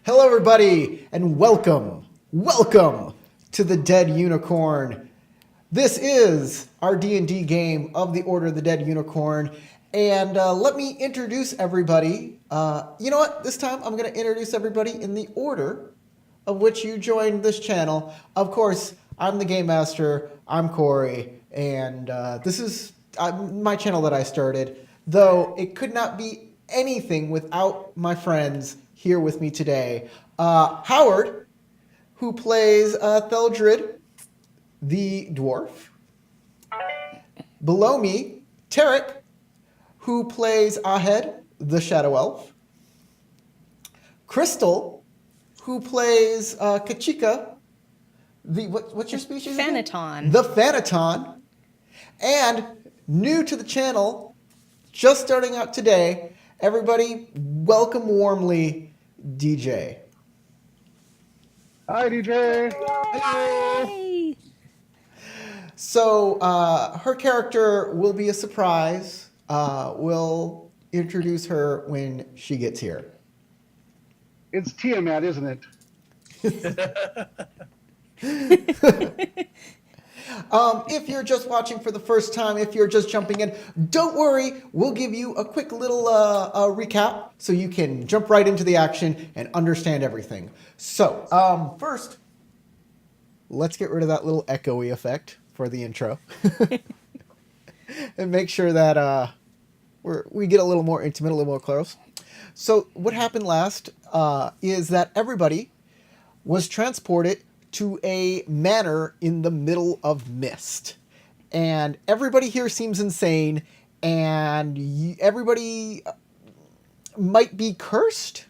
Hello, everybody, and welcome to the Dead Unicorn. This is our D&D game of the Order of the Dead Unicorn, and let me introduce everybody. You know what? This time I'm going to introduce everybody in the order of which you joined this channel. Of course, I'm the Game Master, I'm Corey, and this is my channel that I started, though it could not be anything without my friends here with me today. Howard, who plays Theldred, the dwarf. Below me, Tarek, who plays Ahed, the shadow elf. Crystal, who plays Kachika, what's your species again? Thanaton. The Thanaton. And new to the channel, just starting out today, everybody, welcome warmly, DJ. Hi, DJ. Hello. Hey. So her character will be a surprise. We'll introduce her when she gets here. It's Tiamat, isn't it? If you're just watching for the first time, if you're just jumping in, don't worry. We'll give you a quick little recap so you can jump right into the action and understand everything. So first, let's get rid of that little echoey effect for the intro. And make sure that we get a little more intimate, a little more close. So what happened last is that everybody was transported to a manor in the middle of mist. And everybody here seems insane, and everybody might be cursed.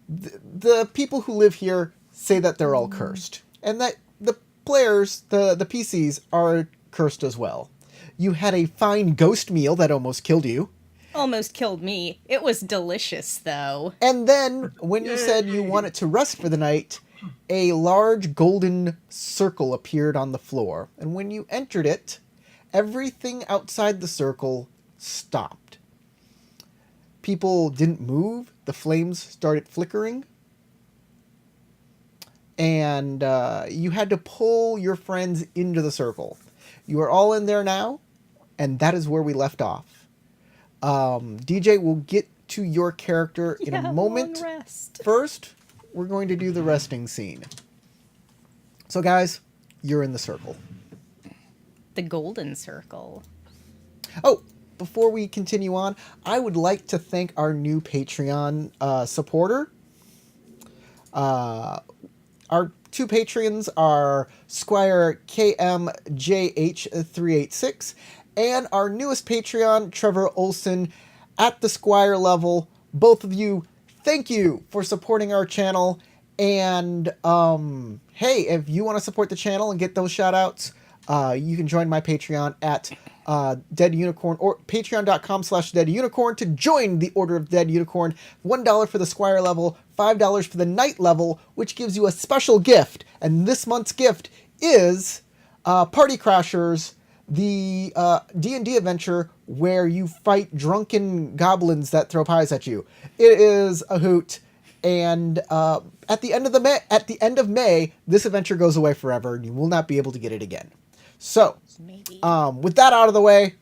The people who live here say that they're all cursed, and that the players, the PCs, are cursed as well. You had a fine ghost meal that almost killed you. Almost killed me. It was delicious, though. And then, when you said you wanted to rest for the night, a large golden circle appeared on the floor. And when you entered it, everything outside the circle stopped. People didn't move. The flames started flickering. And you had to pull your friends into the circle. You are all in there now, and that is where we left off. DJ, will get to your character in a moment. Long rest. First, we're going to do the resting scene. So, guys, you're in the circle. The golden circle. Oh, before we continue on, I would like to thank our new Patreon supporter. Our two patrons are Squire KMJH386 and our newest Patreon, Trevor Olson, at the Squire level. Both of you, thank you for supporting our channel. And hey, if you want to support the channel and get those shout outs, you can join my Patreon at Dead Unicorn, or patreon.com/Dead Unicorn to join the Order of Dead Unicorn. $1 for the Squire level, $5 for the Knight level, which gives you a special gift. And this month's gift is Party Crashers, the D&D adventure where you fight drunken goblins that throw pies at you. It is a hoot, and at the end of May, this adventure goes away forever, and you will not be able to get it again. So, Maybe. with that out of the way,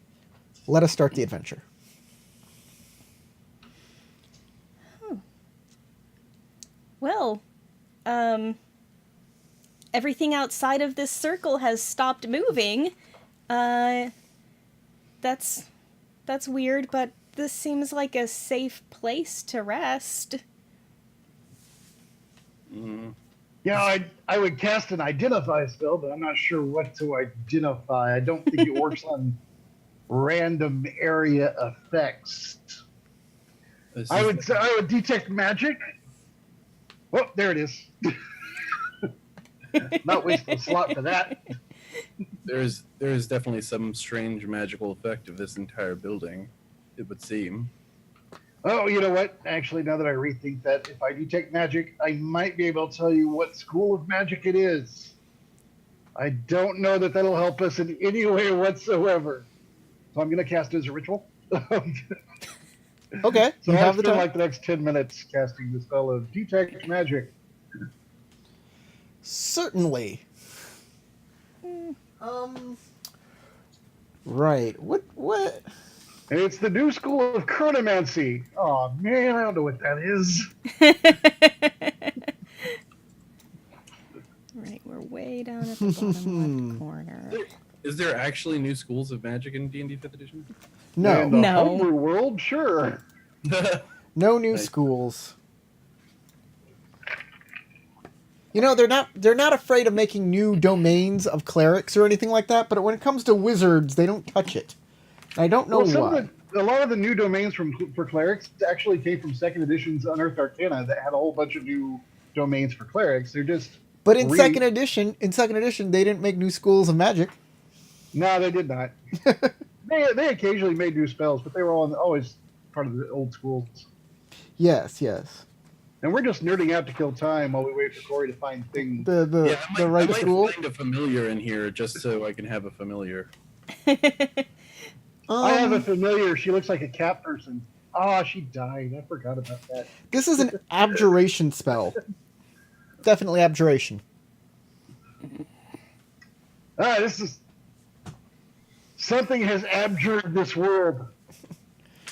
let us start the adventure. Well, everything outside of this circle has stopped moving. That's weird, but this seems like a safe place to rest. Yeah, I would cast an identify spell, but I'm not sure what to identify. I don't think it works on random area effects. I would detect magic. Oh, there it is. Not wasting a slot for that. There is definitely some strange magical effect of this entire building, it would seem. Oh, you know what? Actually, now that I rethink that, if I detect magic, I might be able to tell you what school of magic it is. I don't know that that'll help us in any way whatsoever. So I'm going to cast it as a ritual. Okay, So you I have the spend time. like the next 10 minutes casting the spell of Detect Magic. Certainly. Mm. Right. What? And it's the new school of chronomancy. Oh man, I don't know what that is. Right, we're way down at the bottom left corner. Is there actually new schools of magic in D&D 5th edition? In No. the No. homebrew world, sure. No new Nice. schools. You know, they're not afraid of making new domains of clerics or anything like that, but when it comes to wizards, they don't touch it. I don't know why. A lot of the new domains for clerics actually came from second edition's Unearthed Arcana that had a whole bunch of new domains for clerics. They're just But in second edition, they didn't make new schools of magic. No, they did not. They occasionally made new spells, but they were always part of the old schools. Yes. And we're just nerding out to kill time while we wait for Corey to find things. The I right might school. find a familiar in here just so I can have a familiar. I have a familiar. She looks like a cat person. Oh, she died. I forgot about that. This is an abjuration spell. Definitely abjuration. This is something has abjured this world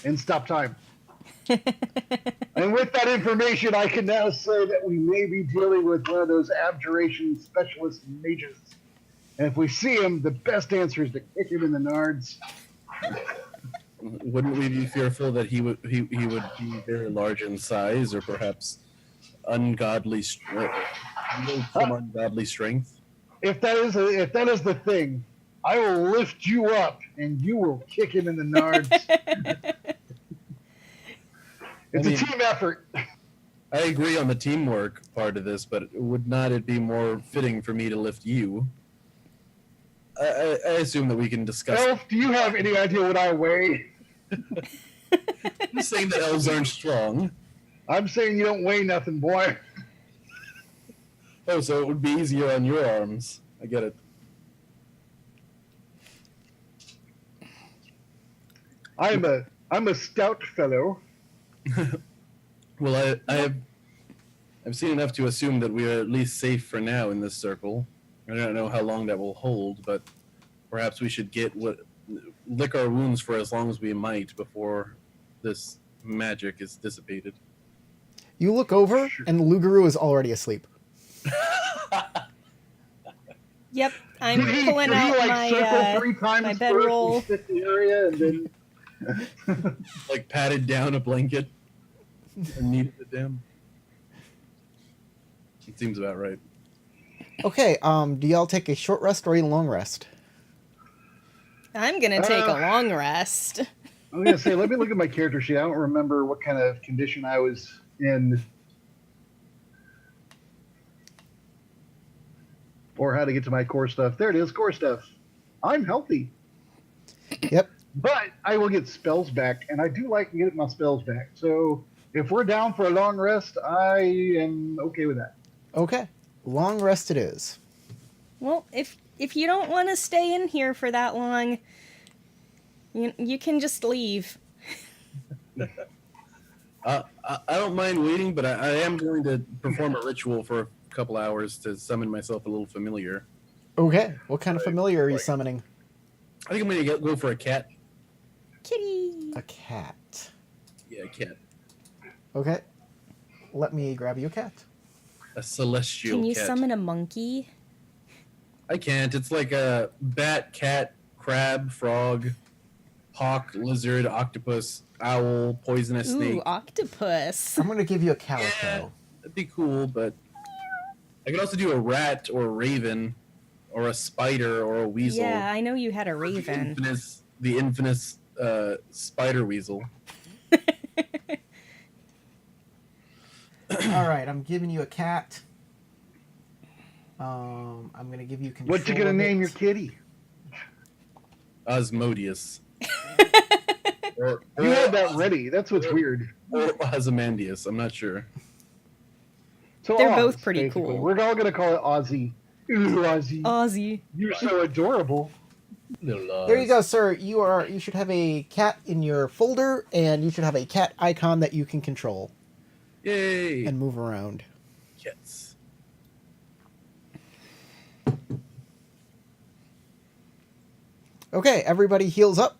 and stop time. And with that information, I can now say that we may be dealing with one of those abjuration specialist mages. And if we see him, the best answer is to kick him in the nards. Wouldn't we be fearful that he would be very large in size, or perhaps ungodly strength? If that is the thing, I will lift you up and you will kick him in the nards. It's a team effort. I agree on the teamwork part of this, but would not it be more fitting for me to lift you? I assume that we can discuss. Elf, do you have any idea what I weigh? I'm saying that elves aren't strong. I'm saying you don't weigh nothing, boy. Oh, so it would be easier on your arms. I get it. I'm a stout fellow. Well, I've seen enough to assume that we are at least safe for now in this circle. I don't know how long that will hold, but perhaps we should lick our wounds for as long as we might before this magic is dissipated. You look over, and Lugaru is already asleep. Yep, I'm Did pulling out circle 3 times my first bedroll. and fit the area, and then Like patted down a blanket and kneaded it down. It seems about right. Okay, do y'all take a short rest or a long rest? I'm gonna take a long rest. I'm gonna say, let me look at my character sheet. I don't remember what kind of condition I was in, or how to get to my core stuff. There it is, core stuff. I'm healthy. Yep. But I will get spells back, and I do like getting my spells back. So if we're down for a long rest, I am okay with that. Okay. Long rest it is. Well, if you don't want to stay in here for that long, you can just leave. I don't mind waiting, but I am going to perform a ritual for a couple hours to summon myself a little familiar. Okay. What kind of familiar are you summoning? I think I'm going to go for a cat. Kitty. A cat. Yeah, a cat. Okay. Let me grab you a cat. A celestial Can you cat. summon a monkey? I can't. It's like a bat, cat, crab, frog, hawk, lizard, octopus, owl, poisonous Ooh, snake. octopus. I'm going to give you a calico. That'd be cool, but I could also do a rat or a raven or a spider or a weasel. Yeah, I know you had a raven. The infamous spider weasel. All right, I'm giving you a cat. I'm going to give you control. What you gonna of name it. your kitty? Osmodius. or You had that ready. That's what's weird. Or Ozymandias. I'm not sure. So They're Oz, both pretty basically. cool. We're all gonna call it Ozzy. Ooh, Ozzy. Ozzy. You're so adorable. There you go, sir. You should have a cat in your folder, and you should have a cat icon that you can control Yay! and move around. Yes. Okay, everybody heals up.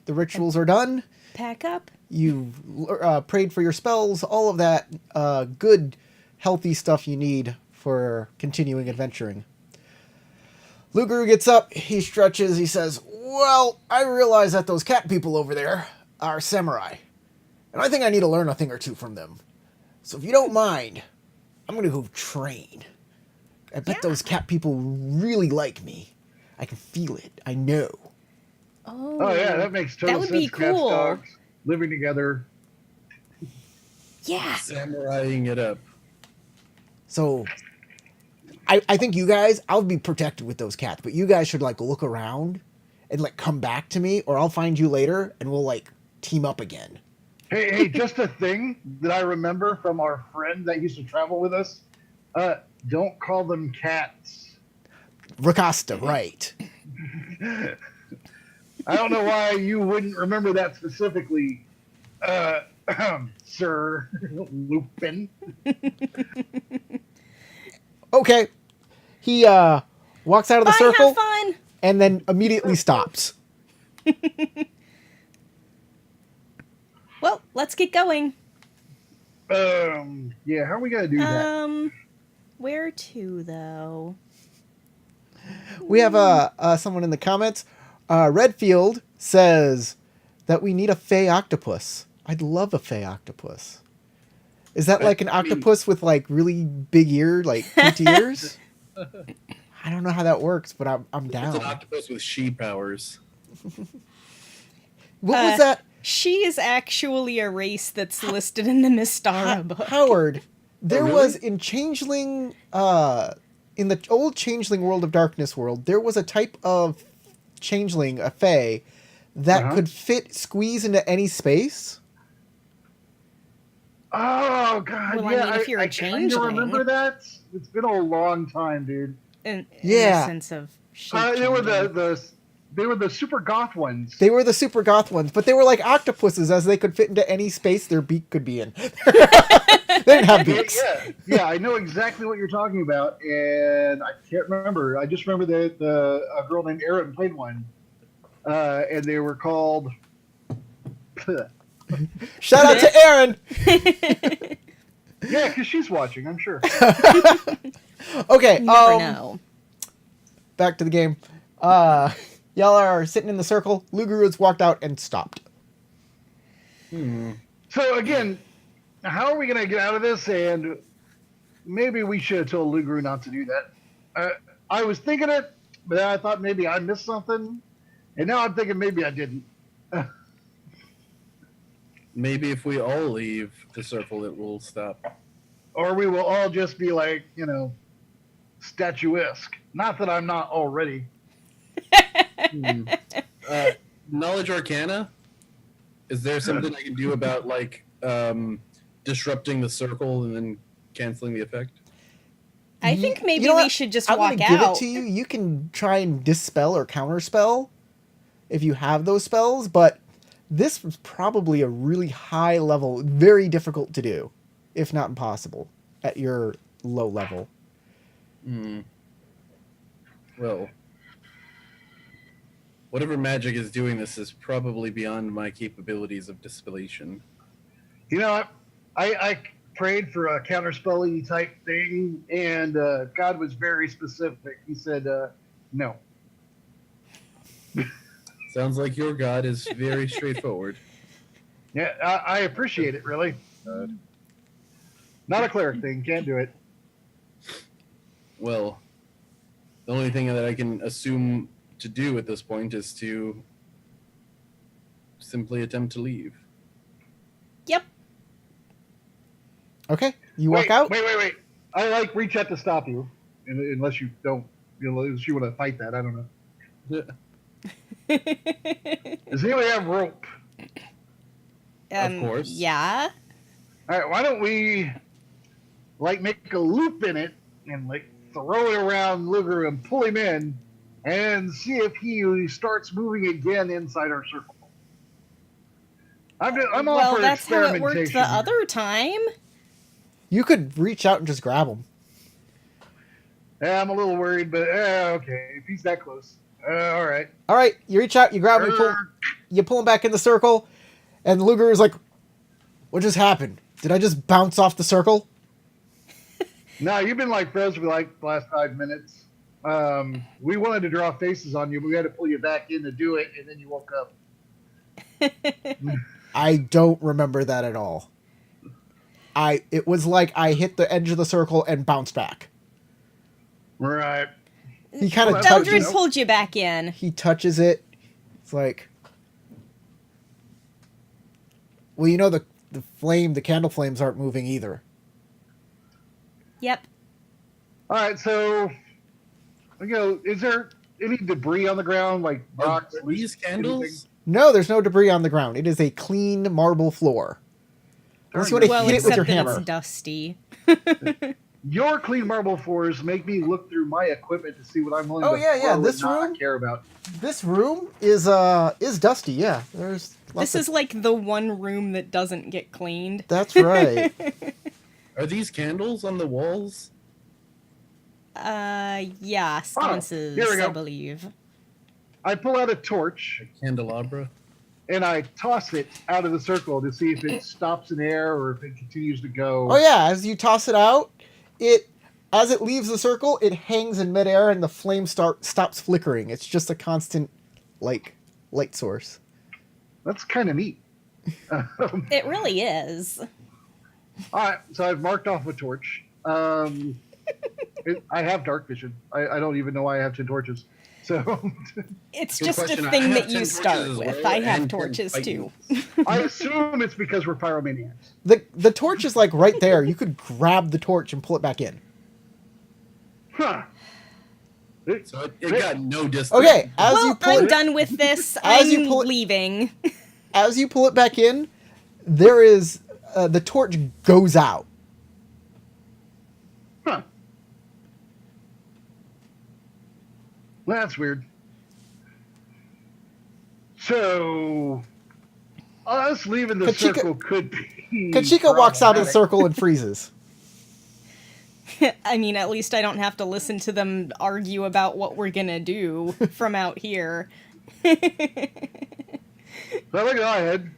The rituals are done. Pack up. You've prayed for your spells, all of that good, healthy stuff you need for continuing adventuring. Luguru gets up, he stretches, he says, well, I realize that those cat people over there are samurai, and I think I need to learn a thing or two from them. So if you don't mind, I'm going to go train. I bet those cat people really like me. I can feel it. I know. Oh, yeah, that makes total that would sense. be Cats, cool. dogs, living together. Yeah. Samuraiing it up. So I think you guys, I'll be protected with those cats, but you guys should like look around and like come back to me, or I'll find you later and we'll like team up again. Hey, just a thing that I remember from our friend that used to travel with us. Don't call them cats. Rakasta, right. I don't know why you wouldn't remember that specifically, Sir Lupin. Okay. He walks out of the Bye, circle have fun. and then immediately stops. Well, let's get going. Yeah, how are we gonna do that? Where to though? We have someone in the comments. Redfield says that we need a fey octopus. I'd love a fey octopus. Is that like an octopus with like really big ear, like pointy ears? I don't know how that works, but I'm down. It's an octopus with she powers. What was that? She is actually a race that's listed in the Mystara book. Howard, there really? was in Changeling, in the old Changeling World of Darkness world, there was a type of Changeling, a Fae, that could squeeze into any space. Oh God! Well, yeah, I mean, if you're a I kinda changeling. remember that. It's been a long time, dude. In Yeah. the sense of They were shape-changing. they were the super goth ones. They were the super goth ones, but they were like octopuses, as they could fit into any space their beak could be in. They didn't have beaks. Yeah, I know exactly what you're talking about, and I can't remember. I just remember that a girl named Erin played one, and they were called. Shout out to Aaron. Yeah, because she's watching, I'm sure. Okay, Never know. back to the game. Y'all are sitting in the circle. Luguru's walked out and stopped. So again, how are we going to get out of this? And maybe we should have told Luguru not to do that. I was thinking it, but then I thought maybe I missed something, and now I'm thinking maybe I didn't. Maybe if we all leave the circle, it will stop. Or we will all just be like, statuesque. Not that I'm not already. Knowledge Arcana? Is there something I can do about, like, disrupting the circle and then canceling the effect? I think maybe You know we what? should just I'm walk gonna give out. it to you. You can try and dispel or counterspell if you have those spells, but this was probably a really high level, very difficult to do, if not impossible, at your low level. Well, whatever magic is doing this is probably beyond my capabilities of dispellation. I prayed for a counterspelly type thing, and God was very specific. He said, no. Sounds like your god is very straightforward. Yeah, I appreciate it, really. Not a cleric thing. Can't do it. Well, the only thing that I can assume to do at this point is to simply attempt to leave. Yep. Okay, you walk out. Wait. I reach out to stop you, unless you don't. Unless you want to fight that, I don't know. Does anybody have rope? Of course. Yeah. All right, why don't we make a loop in it and throw it around Luger and pull him in, and see if he starts moving again inside our circle. I'm all Well, for that's how it worked experimentation the here. other time. You could reach out and just grab him. Yeah, I'm a little worried, but okay, if he's that close. All right. All right, you reach out, you grab him, you pull him back in the circle, and Luger is like, "What just happened? Did I just bounce off the circle?" No, you've been like frozen for like the last 5 minutes. We wanted to draw faces on you, but we had to pull you back in to do it, and then you woke up. I don't remember that at all. It was like I hit the edge of the circle and bounced back. Right. He kind of Well, Eldred touches. pulled you back in. He touches it. It's like, well, you know the candle flames aren't moving either. Yep. All right, so, is there any debris on the ground, like rocks? Are these candles? No, there's no debris on the ground. It is a clean marble floor. Unless you want to Well, hit it with except your that hammer. it's dusty. Your clean marble floors make me look through my equipment to see what I'm willing Oh, to yeah, throw and this not room? care about. This room is dusty. Yeah, there's. Lots This is like the one room that doesn't get cleaned. That's right. Are these candles on the walls? Yeah, sconces, here we go. I believe. I pull out a torch A candelabra? and I toss it out of the circle to see if it stops in air or if it continues to go. Oh yeah, as you toss it out, as it leaves the circle, it hangs in midair and the flame stops flickering. It's just a constant light source. That's kind of neat. It really is. All right, so I've marked off a torch. I have dark vision. I don't even know why I have 10 torches. So It's Good just question. a I thing have that 10 you torches start as with. well, I have and 10 torches too. Titans. I assume it's because we're pyromaniacs. The torch is like right there. You could grab the torch and pull it back in. Huh. So it got no distance. Okay, as you Well, pull I'm it, done with this. As you I'm pull it- leaving. as you pull it back in, there is the torch goes out. Huh. Well, that's weird. So, us leaving the Kachika- circle could be. Kachika walks out of the problematic. circle and freezes. I mean, at least I don't have to listen to them argue about what we're gonna do from out here. So look at my head.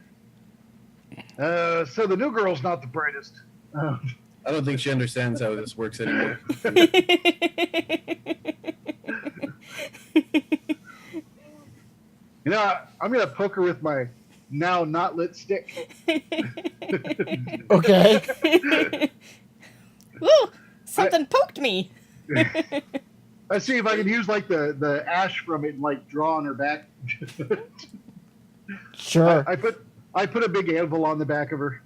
So the new girl's not the brightest. I don't think she understands how this works anymore. I'm gonna poke her with my now not lit stick. Okay. Woo! Something poked me. I see if I can use like the ash from it and like draw on her back. Sure. I put a big anvil on the back of her.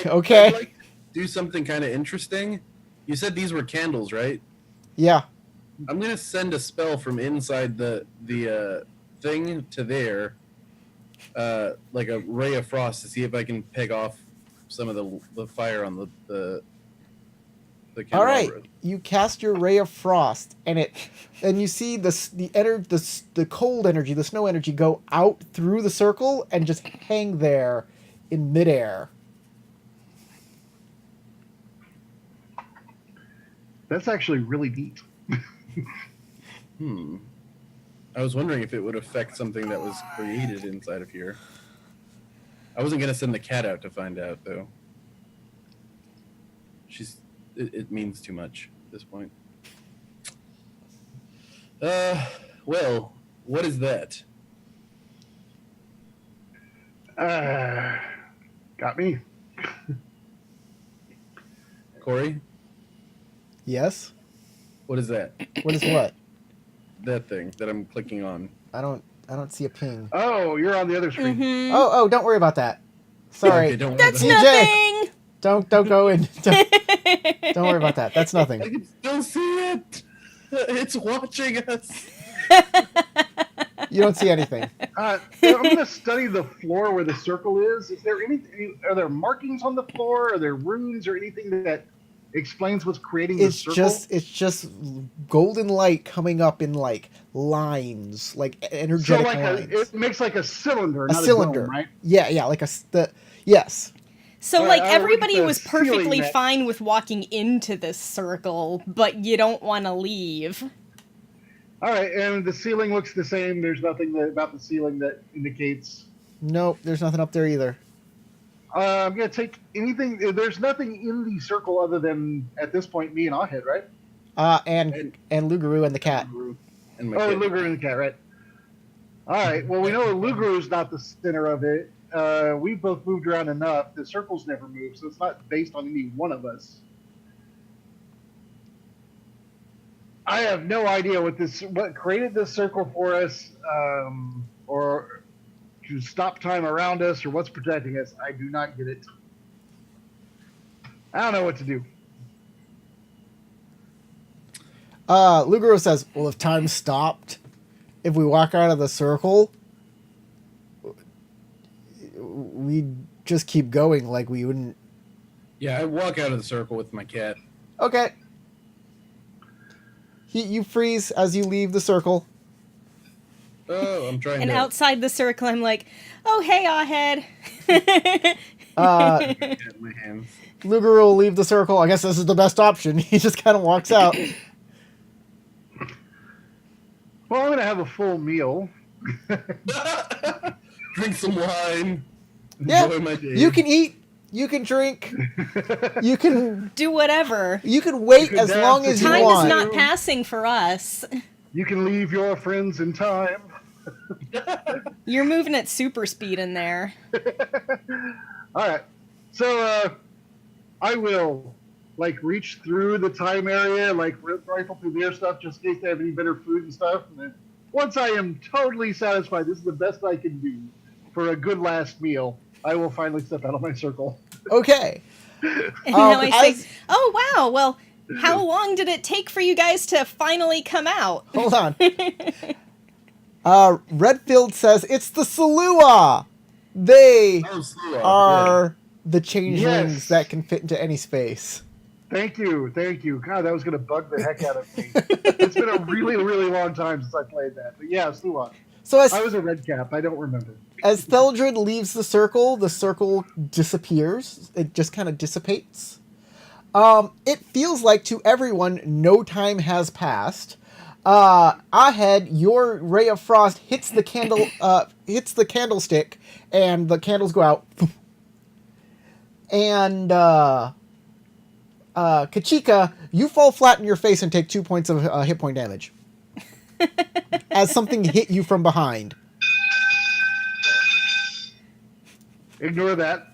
Okay. I'd like to do something kind of interesting. You said these were candles, right? Yeah. I'm gonna send a spell from inside the thing to there, like a ray of frost, to see if I can peg off some of the fire on the All right. candelabra. You cast your ray of frost, and you see the cold energy, the snow energy, go out through the circle and just hang there in midair. That's actually really neat. I was wondering if it would affect something that was created inside of here. I wasn't gonna send the cat out to find out, though. It means too much at this point. Well, what is that? Got me. Corey, Yes. what is that? What is what? That thing that I'm clicking on. I don't see a ping. Oh, you're on the other screen. Mhm. Oh, don't worry about that. Sorry. Okay, don't worry That's about DJ. nothing. Don't go in. Don't worry about that. That's it. I nothing. can still see it. It's watching us. You don't see anything. I'm going to study the floor where the circle is. Is there anything? Are there markings on the floor? Are there runes or anything that explains what's creating the circle? It's just golden light coming up in like lines, like So energetic like lines. it makes like a cylinder, A not cylinder, a dome, right? Yeah, like yes. So, Alright, like, I'll look at everybody the was ceiling perfectly that- fine with walking into this circle, but you don't want to leave. All right, and the ceiling looks the same. There's nothing about the ceiling that indicates. Nope, there's nothing up there either. I'm gonna take anything. There's nothing in the circle other than at this point me and Ahead, right? And Lugaroo and the cat. And my Oh, kid. Luger and the cat, right? All right. Well, we know Lugeru's not the center of it. We both moved around enough. The circles never moved, so it's not based on any one of us. I have no idea what created this circle for us, or to stop time around us, or what's protecting us. I do not get it. I don't know what to do. Lugaroo says, well, if time stopped, if we walk out of the circle, we'd just keep going like we wouldn't. Yeah, I walk out of the circle with my cat. Okay. You freeze as you leave the circle. Oh, I'm trying And to. outside the circle, I'm like, oh, hey, Ahead. Uh, Cat in my hands. Lugaroo will leave the circle. I guess this is the best option. He just kind of walks out. Well, I'm gonna have a full meal. Drink some wine. Yeah, Enjoy my day. you can eat. You can drink. You can Do whatever. you can wait You can as dance long if as you you Time want. is not passing for us. You can leave your friends in time. You're moving at super speed in there. All right. So I will reach through the time area, rifle through their stuff just in case they have any better food and stuff. And then once I am totally satisfied, this is the best I can do for a good last meal, I will finally step out of my circle. Okay. And now I as- say, oh, wow, well, how long did it take for you guys to finally come out? Hold on. Redfield says it's the Salua. They Oh, slow. are the changelings Yes. that can fit into any space. Thank you. God, that was going to bug the heck out of me. It's been a really, really long time since I played that. But yeah, Sluan. So as I was a red cap. I don't remember. as Theldred leaves the circle disappears. It just kind of dissipates. It feels like to everyone no time has passed. Ahead, your ray of frost hits the candlestick, and the candles go out. And Kachika, you fall flat in your face and take 2 points of hit point damage. As something hit you from behind. Ignore that.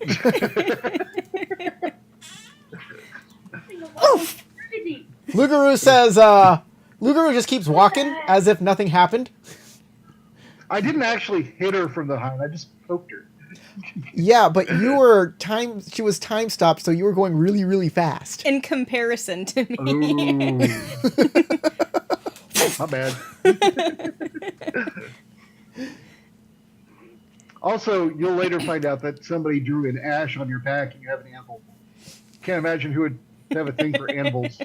Lugaroo says, Lugaroo just keeps walking as if nothing happened. I didn't actually hit her from behind. I just poked her. Yeah, but she was time stopped, so you were going really, really fast. In comparison to me. Ooh. Not bad. Also, you'll later find out that somebody drew an ash on your pack and you have an anvil. Can't imagine who would have a thing for anvils.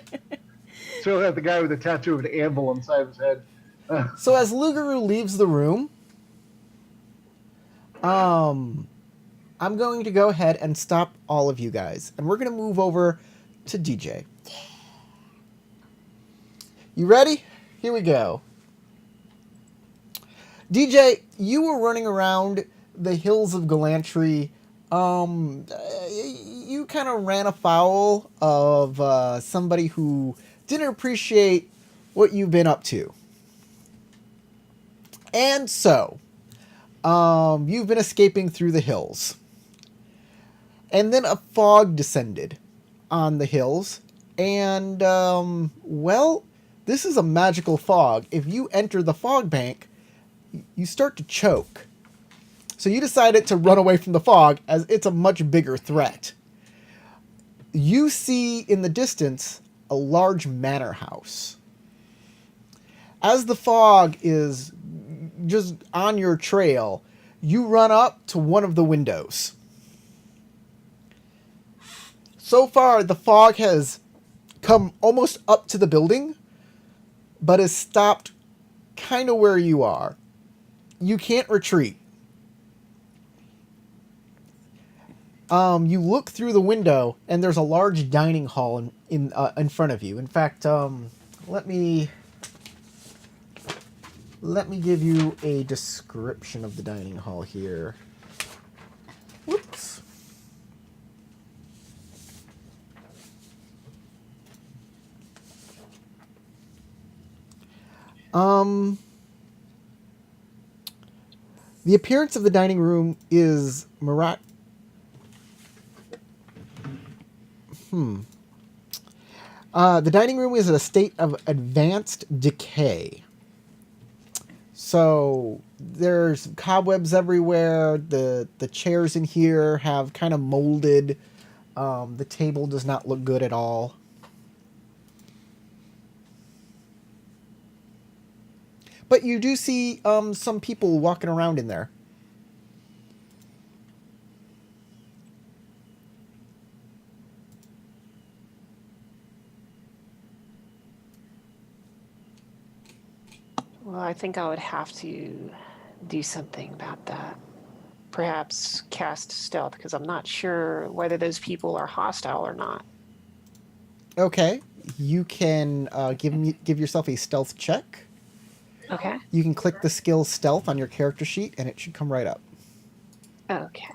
So you'll have the guy with a tattoo of an anvil on the side of his head. So as Lugaroo leaves the room, I'm going to go ahead and stop all of you guys. And we're going to move over to DJ. You ready? Here we go. DJ, you were running around the hills of Galantry. You kind of ran afoul of somebody who didn't appreciate what you've been up to. And so, you've been escaping through the hills. And then a fog descended on the hills. And, well, this is a magical fog. If you enter the fog bank, you start to choke. So you decided to run away from the fog as it's a much bigger threat. You see in the distance a large manor house. As the fog is just on your trail, you run up to one of the windows. So far, the fog has come almost up to the building, but is stopped kind of where you are. You can't retreat. You look through the window, and there's a large dining hall in front of you. In fact, let me give you a description of the dining hall here. Whoops. The appearance of the dining room is the dining room is in a state of advanced decay. So there's cobwebs everywhere. The chairs in here have kind of molded. The table does not look good at all. But you do see some people walking around in there. Well, I think I would have to do something about that. Perhaps cast stealth, because I'm not sure whether those people are hostile or not. Okay, you can give yourself a stealth check. Okay. You can click the skill stealth on your character sheet, and it should come right up. Okay.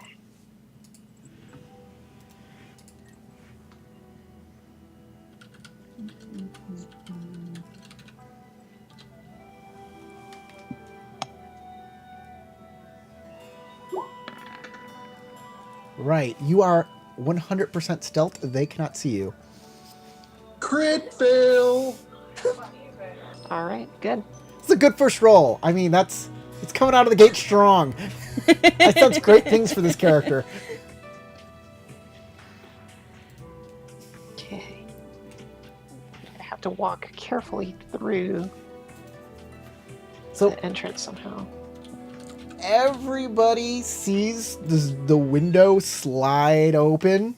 Right, you are 100% stealth. They cannot see you. Crit fail. All right, good. It's a good first roll. I mean, it's coming out of the gate strong. I sense great things for this character. Okay. I have to walk carefully through So the entrance somehow. everybody sees the window slide open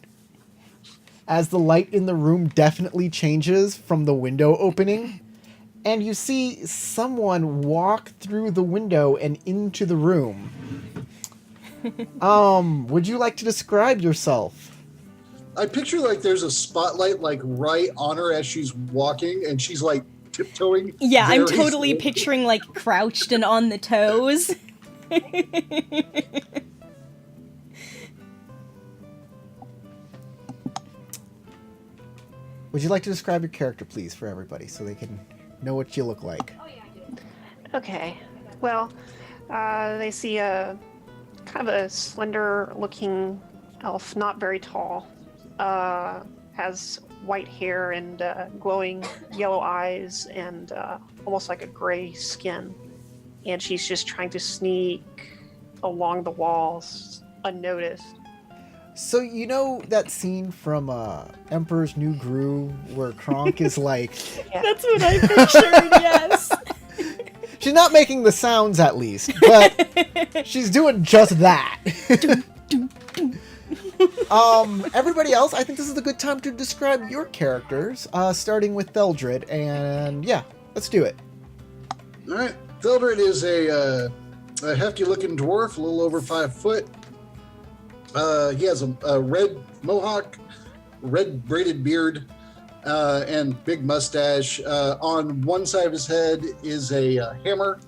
as the light in the room definitely changes from the window opening. And you see someone walk through the window and into the room. Would you like to describe yourself? I picture like there's a spotlight like right on her as she's walking, and she's like tiptoeing. Yeah, I'm very totally slowly. picturing like crouched and on the toes. Would you like to describe your character, please, for everybody, so they can know what you look like? Okay. Well, they see a kind of a slender-looking elf, not very tall. Has white hair and glowing yellow eyes and almost like a gray skin. And she's just trying to sneak along the walls unnoticed. So you know that scene from Emperor's New Groove where Kronk is like... That's what I pictured, yes. She's not making the sounds, at least, but she's doing just that. Everybody else, I think this is a good time to describe your characters, starting with Theldred, and yeah, let's do it. All right. Theldred is a hefty-looking dwarf, a little over 5 foot. He has a red mohawk, red braided beard, and big mustache. On one side of his head is a hammer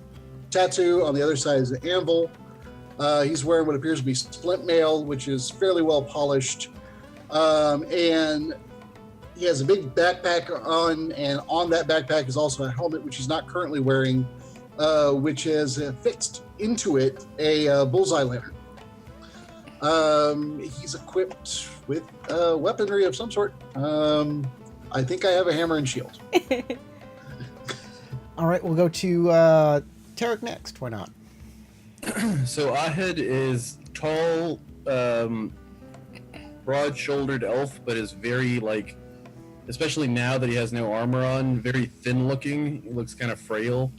tattoo. On the other side is an anvil. He's wearing what appears to be splint mail, which is fairly well polished. And he has a big backpack on, and on that backpack is also a helmet, which he's not currently wearing, which has fixed into it a bullseye lantern. He's equipped with weaponry of some sort. I think I have a hammer and shield. All right, we'll go to Tarek next. Why not? So Ahed is tall, broad-shouldered elf, but is very, like, especially now that he has no armor on, very thin-looking. He looks kind of frail.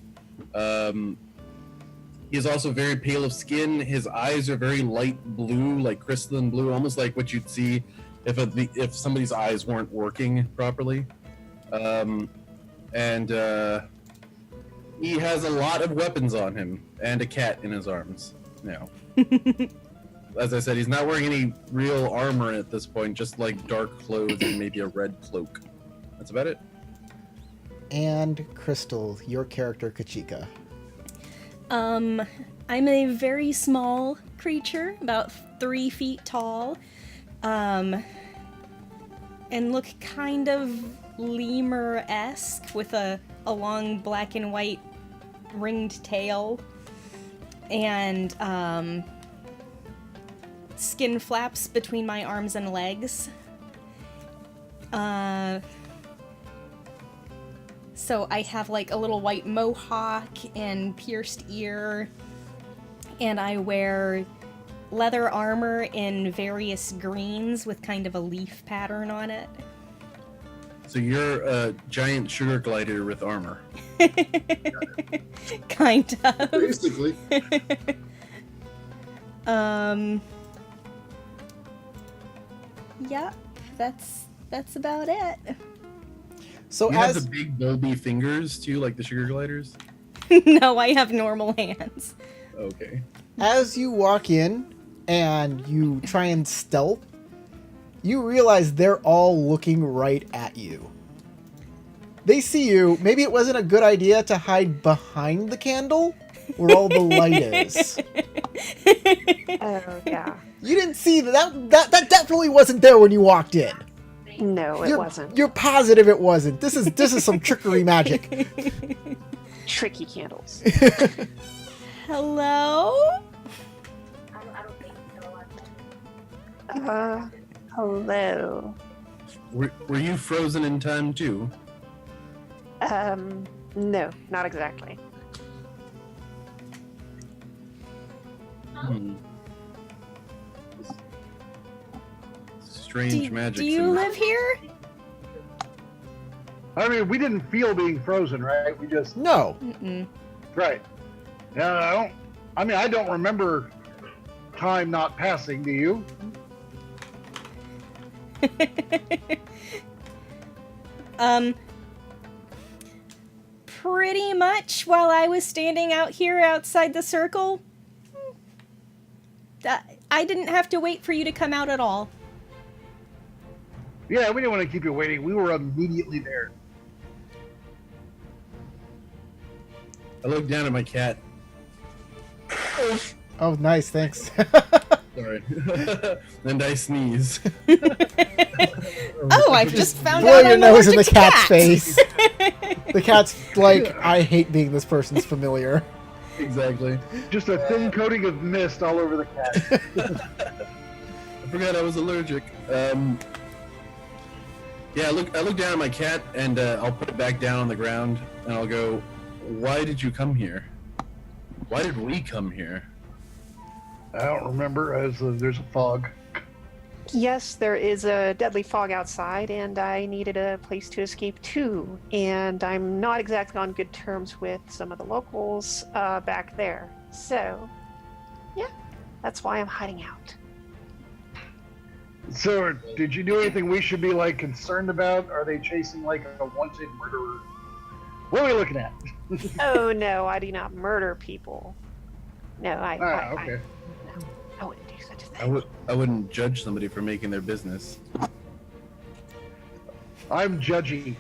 He is also very pale of skin. His eyes are very light blue, like crystalline blue, almost like what you'd see if somebody's eyes weren't working properly. And he has a lot of weapons on him and a cat in his arms now. As I said, he's not wearing any real armor at this point, just like dark clothes and maybe a red cloak. That's about it. And Crystal, your character Kachika. I'm a very small creature, about 3 feet tall, and look kind of lemur-esque with a long black and white ringed tail, and skin flaps between my arms and legs. So I have like a little white mohawk and pierced ear, and I wear leather armor in various greens with kind of a leaf pattern on it. So you're a giant sugar glider with armor. Kind of. Basically. Yep, that's about it. So You have as the big bulby fingers too, like the sugar gliders? No, I have normal hands. Okay. as you walk in and you try and stealth, you realize they're all looking right at you. They see you. Maybe it wasn't a good idea to hide behind the candle where all the light is. Oh, yeah. You didn't see that definitely wasn't there when you walked in. No, it wasn't. You're positive it wasn't. This is some trickery magic. Tricky candles. Hello? Hello. Were you frozen in time too? No, not exactly. Hmm. Strange magic. Do you live here? I mean, we didn't feel being frozen, right? We just No. Mm-mm. right. Yeah, I don't remember time not passing. Do you? Pretty much while I was standing out here outside the circle, I didn't have to wait for you to come out at all. Yeah, we didn't want to keep you waiting. We were immediately there. I looked down at my cat. Oh, nice. Thanks. Sorry. And I sneeze. Oh, I've just found Blow out your I'm nose in the allergic to cat's cats. face. The cat's like, I hate being this person's familiar. Exactly. Just a thin coating of mist all over the cat. I forgot I was allergic. Yeah, I look down at my cat and I'll put it back down on the ground and I'll go, why did you come here? Why did we come here? I don't remember. There's a fog. Yes, there is a deadly fog outside, and I needed a place to escape to. And I'm not exactly on good terms with some of the locals back there. So, yeah, that's why I'm hiding out. So, did you do anything we should be like concerned about? Are they chasing like a wanted murderer? What are we looking at? Oh no, I do not murder people. No, Okay. I wouldn't do such a thing. I wouldn't judge somebody for making their business. I'm judgy.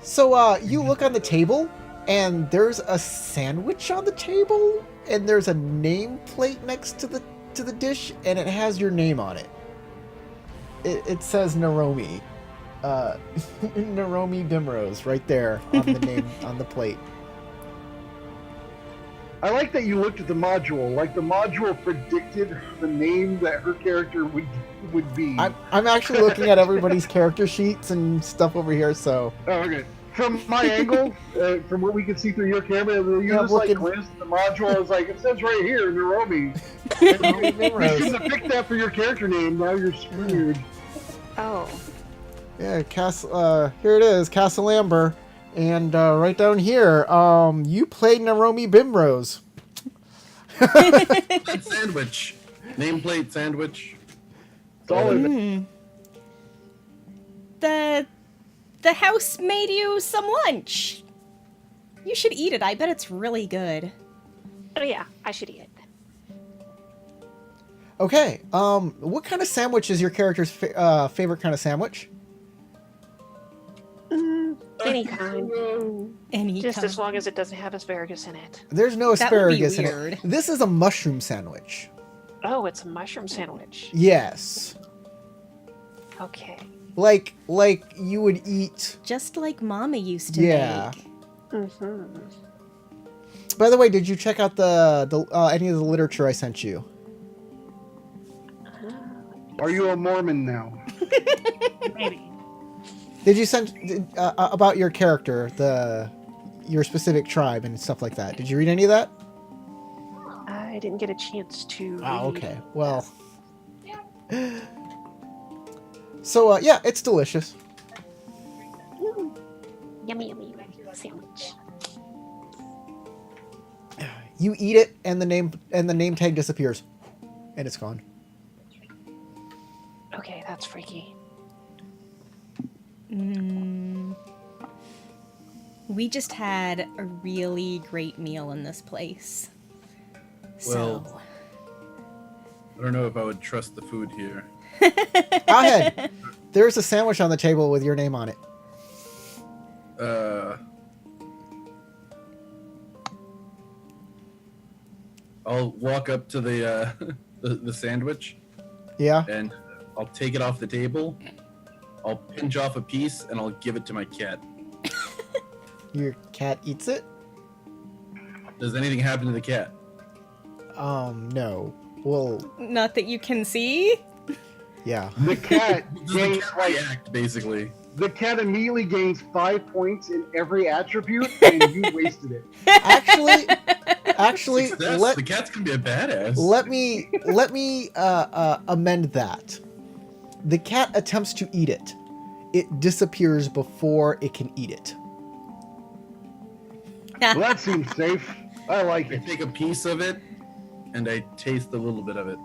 So, you look on the table, and there's a sandwich on the table, and there's a nameplate next to the dish, and it has your name on it. It says Naromi. Naromi Bimrose right there on the name on the plate. I like that you looked at the module. Like the module predicted the name that her character would be. I'm actually looking at everybody's character sheets and stuff over here, so Oh, okay. From my angle, from what we can see through your camera, you Yeah, just like looking- glanced at the module. I was like, it says right here, Naromi. Naromi You Bimrose. shouldn't have picked that for your character name. Now you're screwed. Oh, Yeah, here it is, Castle Amber. And right down here, you played Naromi Bimrose. Sandwich. Nameplate sandwich. It's all in Hmm. The house made you some lunch. You should eat it. I bet it's really good. Oh yeah, I should eat it. Okay. What kind of sandwich is your character's favorite kind of sandwich? Any kind. Any Just kind. as long as it doesn't have asparagus in it. There's no That would be asparagus in weird. it. This is a mushroom sandwich. Oh, it's a mushroom sandwich. Yes. Okay. Like you would eat. Just like Mama used to Yeah. make. Mm-hmm. By the way, did you check out the any of the literature I sent you? Are you a Mormon now? Maybe. Did you send about your character, your specific tribe and stuff like that? Did you read any of that? I didn't get a chance to. Oh, read. okay. Well. So yeah, it's delicious. Yummy, yummy sandwich. You eat it, and the name tag disappears, and it's gone. Okay, that's freaky. We just had a really great meal in this place. Well- I don't know if I would trust the food here. Go ahead. There's a sandwich on the table with your name on it. I'll walk up to the the sandwich Yeah. and I'll take it off the table. I'll pinch off a piece and I'll give it to my cat. Your cat eats it? Does anything happen to the cat? No. Well, Not that you can see. yeah. The cat Does the gains cat like react, basically? the cat immediately gains 5 points in every attribute, and you wasted it. Actually, Success. The cat's gonna be a badass. let me amend that. The cat attempts to eat it. It disappears before it can eat it. Well, that seems safe. I like I it. take a piece of it and I taste a little bit of it.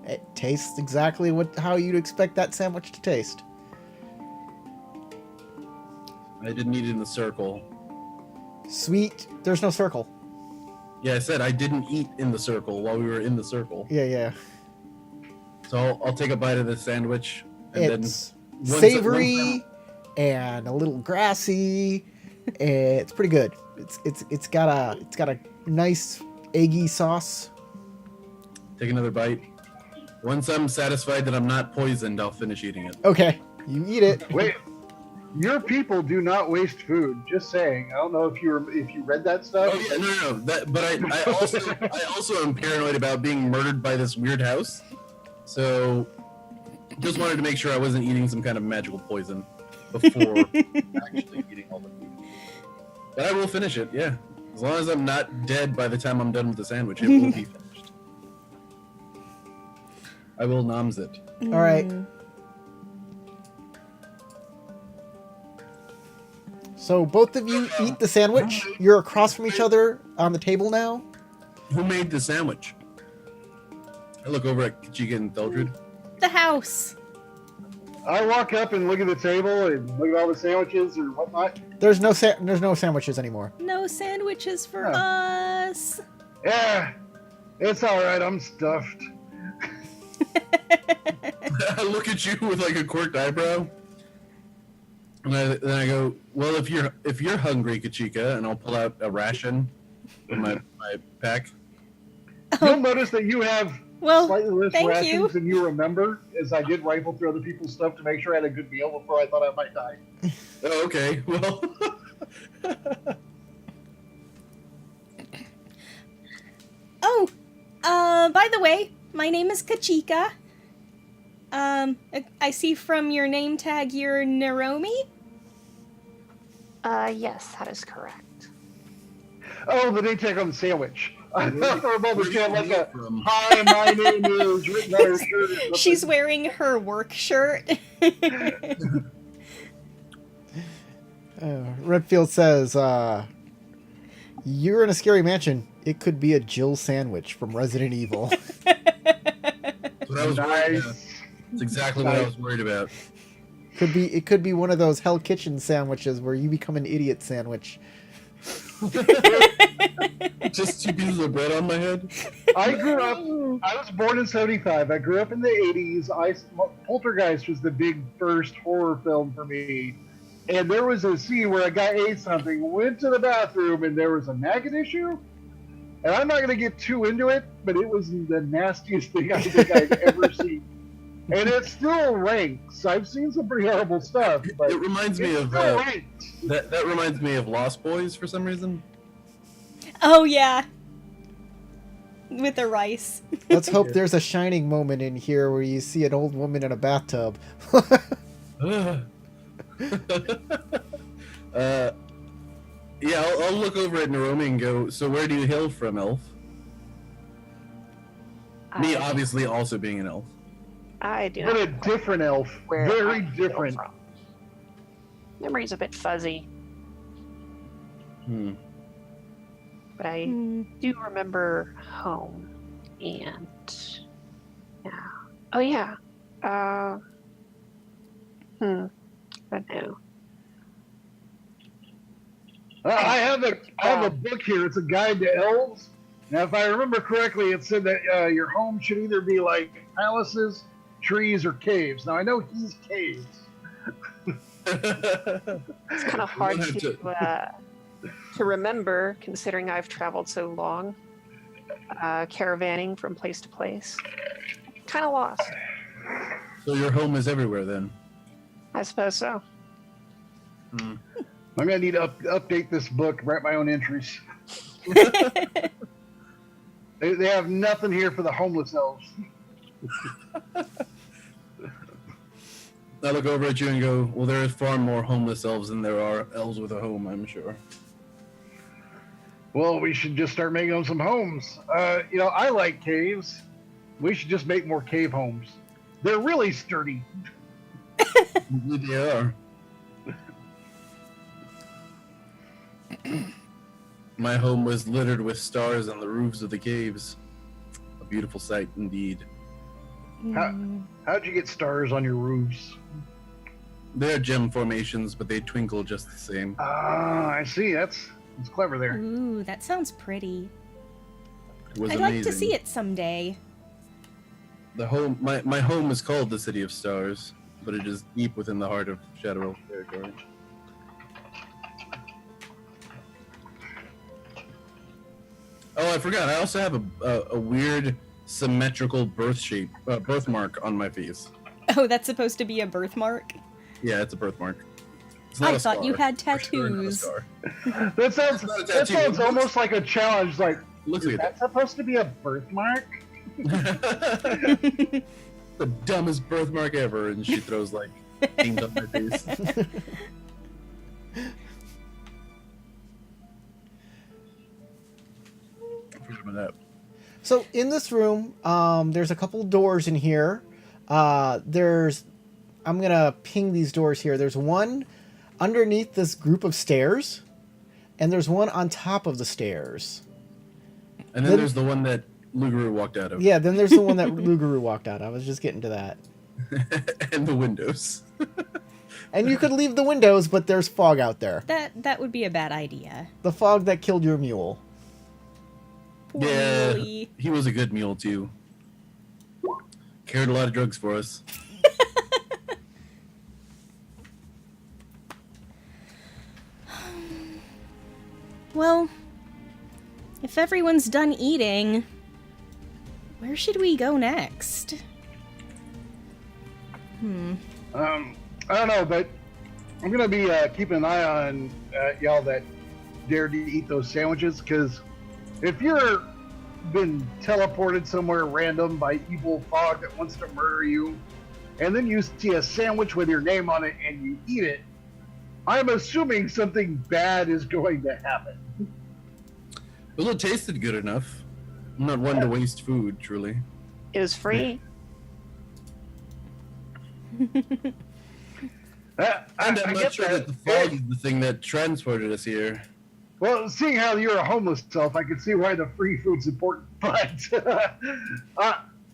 It tastes exactly how you'd expect that sandwich to taste. I didn't eat it in the circle. Sweet. There's no circle. Yeah, I said I didn't eat in the circle while we were in the circle. Yeah. So I'll take a bite of the sandwich and It's once savory and a little grassy. It's pretty good. It's got a nice eggy sauce. take another bite. Once I'm satisfied that I'm not poisoned, I'll finish eating it. Okay, you eat it. Wait, your people do not waste food. Just saying. I don't know if you read that stuff. Oh yeah, no. But I also am paranoid about being murdered by this weird house. So just wanted to make sure I wasn't eating some kind of magical poison before actually eating all the food. But I will finish it, yeah. As long as I'm not dead by the time I'm done with the sandwich, it will be finished. I will noms it. All right. So both of you eat the sandwich. You're across from each other on the table now. Who made the sandwich? I look over at Kachika and Theldred. The house. I walk up and look at the table and look at all the sandwiches or whatnot. There's no sandwiches anymore. No sandwiches for Oh. us. Yeah, it's all right. I'm stuffed. I look at you with like a quirked eyebrow, and then I go, "Well, if you're hungry, Kachika," and I'll pull out a ration from my pack. You'll notice that you have Well, slightly less thank rations you. than you remember, as I did rifle through other people's stuff to make sure I had a good meal before I thought I might die. Oh, okay. Well, Oh, by the way, my name is Kachika. I see from your name tag you're Naromi? Yes, that is correct. Oh, the name tag on the sandwich. I thought for a moment she had like a from? "Hi, my name is" written on her shirt. Or something. She's wearing her work shirt. Redfield says, "You're in a scary mansion. It could be a Jill sandwich from Resident Evil." That's what I was worried about. Nice. That's exactly what I was worried about. It could be one of those Hell Kitchen sandwiches where you become an idiot sandwich. Just 2 pieces of bread on my head. I was born in 75. I grew up in the 80s. Poltergeist was the big first horror film for me. And there was a scene where a guy ate something, went to the bathroom, and there was a maggot issue. And I'm not going to get too into it, but it was the nastiest thing I think I've ever seen. And it still ranks. I've seen some pretty horrible stuff, but It reminds me of that reminds me of Lost Boys for some reason. Oh yeah. With the rice. Let's hope there's a shining moment in here where you see an old woman in a bathtub. Yeah, I'll look over at Naomi and go, so where do you hail from, elf? Me, obviously, also being an elf. I do But not a different elf. where Very I hail different. from. Memory's a bit fuzzy, Hmm. but I do remember home. And yeah. Oh yeah. But no. I have a book here. It's a guide to elves. Now, if I remember correctly, it said that your home should either be like palaces, trees, or caves. Now, I know he's caves. It's kind of hard to remember, considering I've traveled so long, caravanning from place to place. Kind of lost. So your home is everywhere then? I suppose so. Hmm. I'm going to need to update this book, write my own entries. They have nothing here for the homeless elves. I look over at you and go, well, there is far more homeless elves than there are elves with a home, I'm sure. Well, we should just start making them some homes. I like caves. We should just make more cave homes. They're really sturdy. They are. My home was littered with stars on the roofs of the caves. A beautiful sight indeed. How'd you get stars on your roofs? They're gem formations, but they twinkle just the same. Ah, I see. That's clever there. Ooh, that sounds pretty. It was I'd amazing. like to see it someday. The home, my home is called the City of Stars, but it is deep within the heart of Shadow Elf territory. Oh, I forgot. I also have a weird symmetrical birthmark on my face. Oh, that's supposed to be a birthmark? Yeah, it's a birthmark. It's not I a thought scar. you had For sure not a tattoos. scar. That sounds It's not a that tattoo. sounds almost like a challenge. Like, Looks is like that supposed to be a birthmark? the dumbest birthmark ever, and she throws like things on my face. Forget about that. So in this room, there's a couple doors in here. I'm gonna ping these doors here. There's one underneath this group of stairs, and there's one on top of the stairs. And then there's the one that Luguru walked out of. Yeah, then there's the one that Luguru walked out. I was just getting to that. And the windows. And you could leave the windows, but there's fog out there. That would be a bad idea. The fog that killed your mule. Poor Yeah, Muley. he was a good mule too. Carried a lot of drugs for us. Well, if everyone's done eating, where should we go next? I don't know, but I'm gonna be keeping an eye on y'all that dare to eat those sandwiches, because if you're been teleported somewhere random by evil fog that wants to murder you, and then you see a sandwich with your name on it and you eat it, I'm assuming something bad is going to happen. Well, it tasted good enough. I'm not one to waste food, truly. It was free. And I'm not get sure that the fog is the thing that transported us here. Well, seeing how you're a homeless self, I can see why the free food's important. But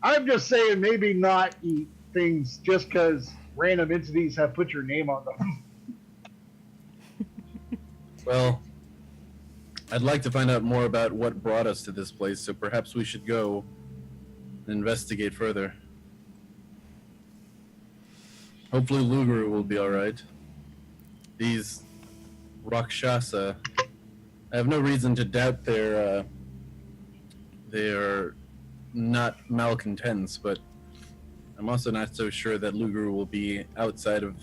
I'm just saying, maybe not eat things just because random entities have put your name on them. Well, I'd like to find out more about what brought us to this place, so perhaps we should go and investigate further. Hopefully Luguru will be alright. These Rakshasa, I have no reason to doubt they're not malcontents, but I'm also not so sure that Luguru will be outside of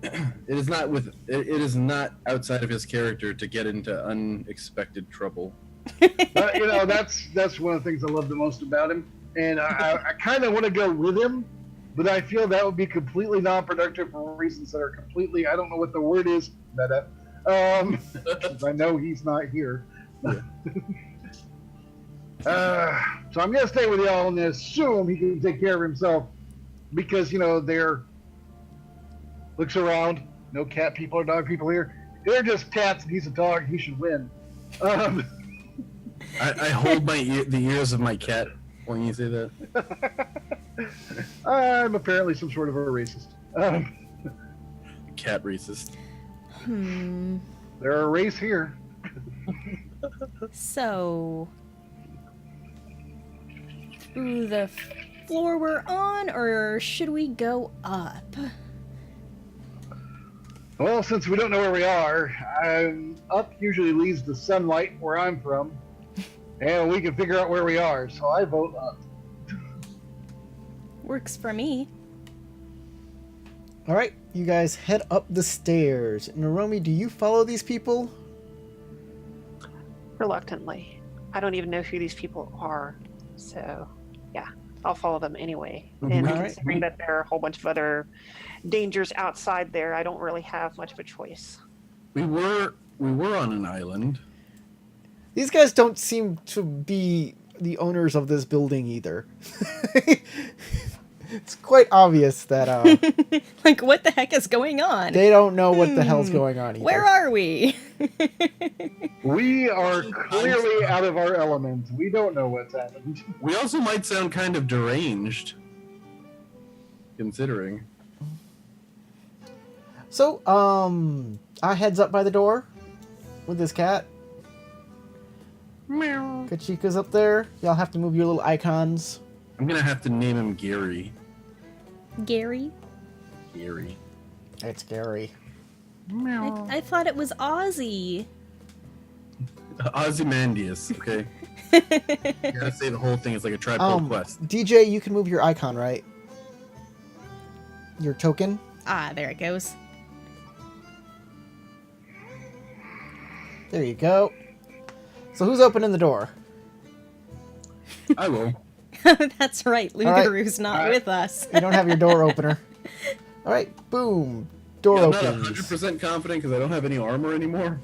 it is not outside of his character to get into unexpected trouble. That's one of the things I love the most about him, and I kind of want to go with him, but I feel that would be completely non-productive for reasons that are completely, I don't know what the word is, meta. 'Cause I know he's not here. Yeah. So I'm gonna stay with y'all and assume he can take care of himself, because they're looks around, no cat people or dog people here. They're just cats and he's a dog. He should win. I hold the ears of my cat when you say that. I'm apparently some sort of a racist. Cat racist. They're a race here. So, through the floor we're on, or should we go up? Well, since we don't know where we are, up usually leads to sunlight where I'm from, and we can figure out where we are, so I vote up. Works for me. All right, you guys head up the stairs. Naromi, do you follow these people? Reluctantly. I don't even know who these people are. So, yeah, I'll follow them anyway. And Alright. considering that there are a whole bunch of other dangers outside there, I don't really have much of a choice. We were on an island. These guys don't seem to be the owners of this building either. It's quite obvious that Like, what the heck is going on? they don't know what the hell's going on either. Where are we? We are clearly out of our element. We don't know what's happened. We also might sound kind of deranged, considering. So, I heads up by the door with this cat. Meow. Kachika's up there. Y'all have to move your little icons. I'm gonna have to name him Gary. Gary? Gary. It's Gary. I thought it was Ozzy. Ozymandias, okay? You gotta say the whole thing is like a Tribe Called Quest. DJ, you can move your icon, right? Your token. Ah, there it goes. There you go. So who's opening the door? I will. That's right, right. Lugaru's not with us. You don't have your door opener. All right, boom. Door I'm not opens. 100% confident because I don't have any armor anymore.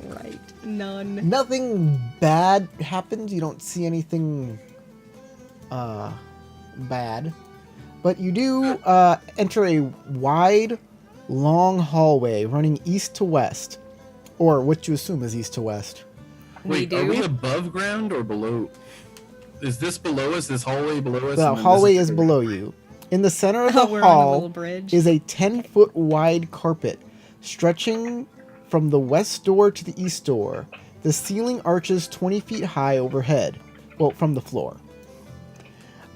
Right, none. Nothing bad happens. You don't see anything bad. But you do enter a wide, long hallway running east to west. Or what you assume is east to west. Wait, We are do? we above ground or below? Is this below us? This hallway below us? The And then hallway this is below you. In the center of the Oh, we're on a hall little bridge. is a 10-foot wide carpet stretching from the west door to the east door. The ceiling arches 20 feet high overhead, well, from the floor.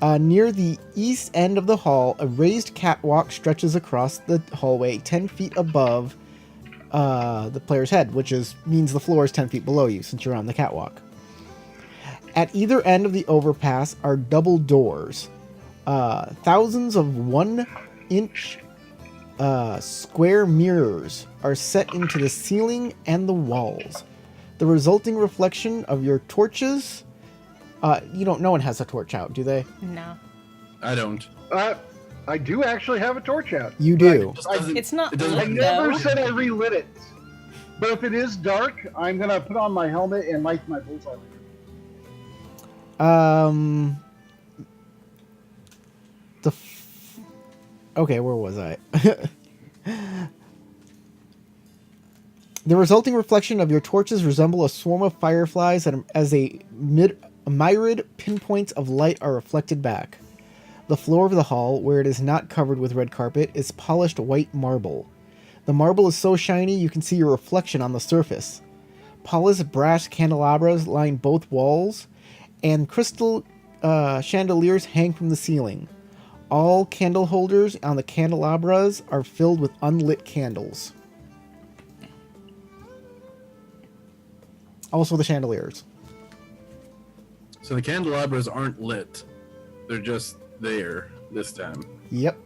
Near the east end of the hall, a raised catwalk stretches across the hallway 10 feet above the player's head, which means the floor is 10 feet below you since you're on the catwalk. At either end of the overpass are double doors. Thousands of 1-inch square mirrors are set into the ceiling and the walls. The resulting reflection of your torches. No one has a torch out, do they? No. I don't. I do actually have a torch out. You do. Just doesn't- It's not it doesn't- I lit, never though. said I relit it. But if it is dark, I'm gonna put on my helmet and light my bullseye. Okay, where was I? The resulting reflection of your torches resemble a swarm of fireflies as a myriad pinpoints of light are reflected back. The floor of the hall, where it is not covered with red carpet, is polished white marble. The marble is so shiny you can see your reflection on the surface. Polished brass candelabras line both walls, and crystal chandeliers hang from the ceiling. All candle holders on the candelabras are filled with unlit candles. Also the chandeliers. So the candelabras aren't lit. They're just there this time. Yep.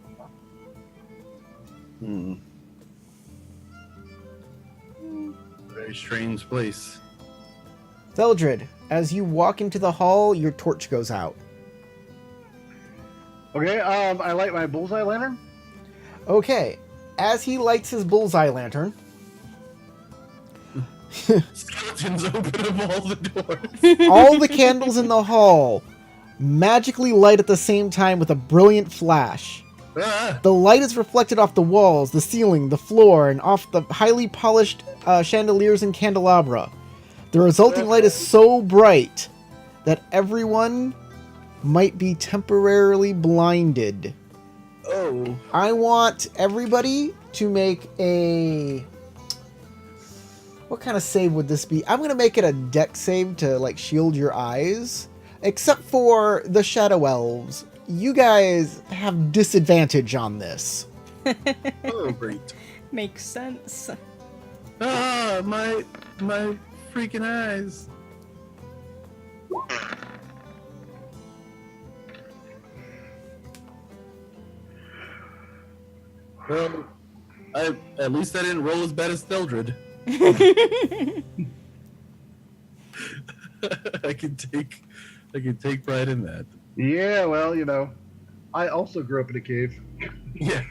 Very strange place. Theldred, as you walk into the hall, your torch goes out. Okay, I light my bullseye lantern. Okay, as he lights his bullseye lantern, Skeletons open up all the doors. all the candles in the hall magically light at the same time with a brilliant flash. Ah! The light is reflected off the walls, the ceiling, the floor, and off the highly polished chandeliers and candelabra. The resulting light is so bright that everyone might be temporarily blinded. Oh. I want everybody to make a... What kind of save would this be? I'm going to make it a dex save to, like, shield your eyes. Except for the Shadow Elves. You guys have disadvantage on this. Oh, great. Makes sense. Ah, my freaking eyes. Well, at least I didn't roll as bad as Theldred. I can take pride in that. Yeah, well, you know, I also grew up in a cave. Yeah.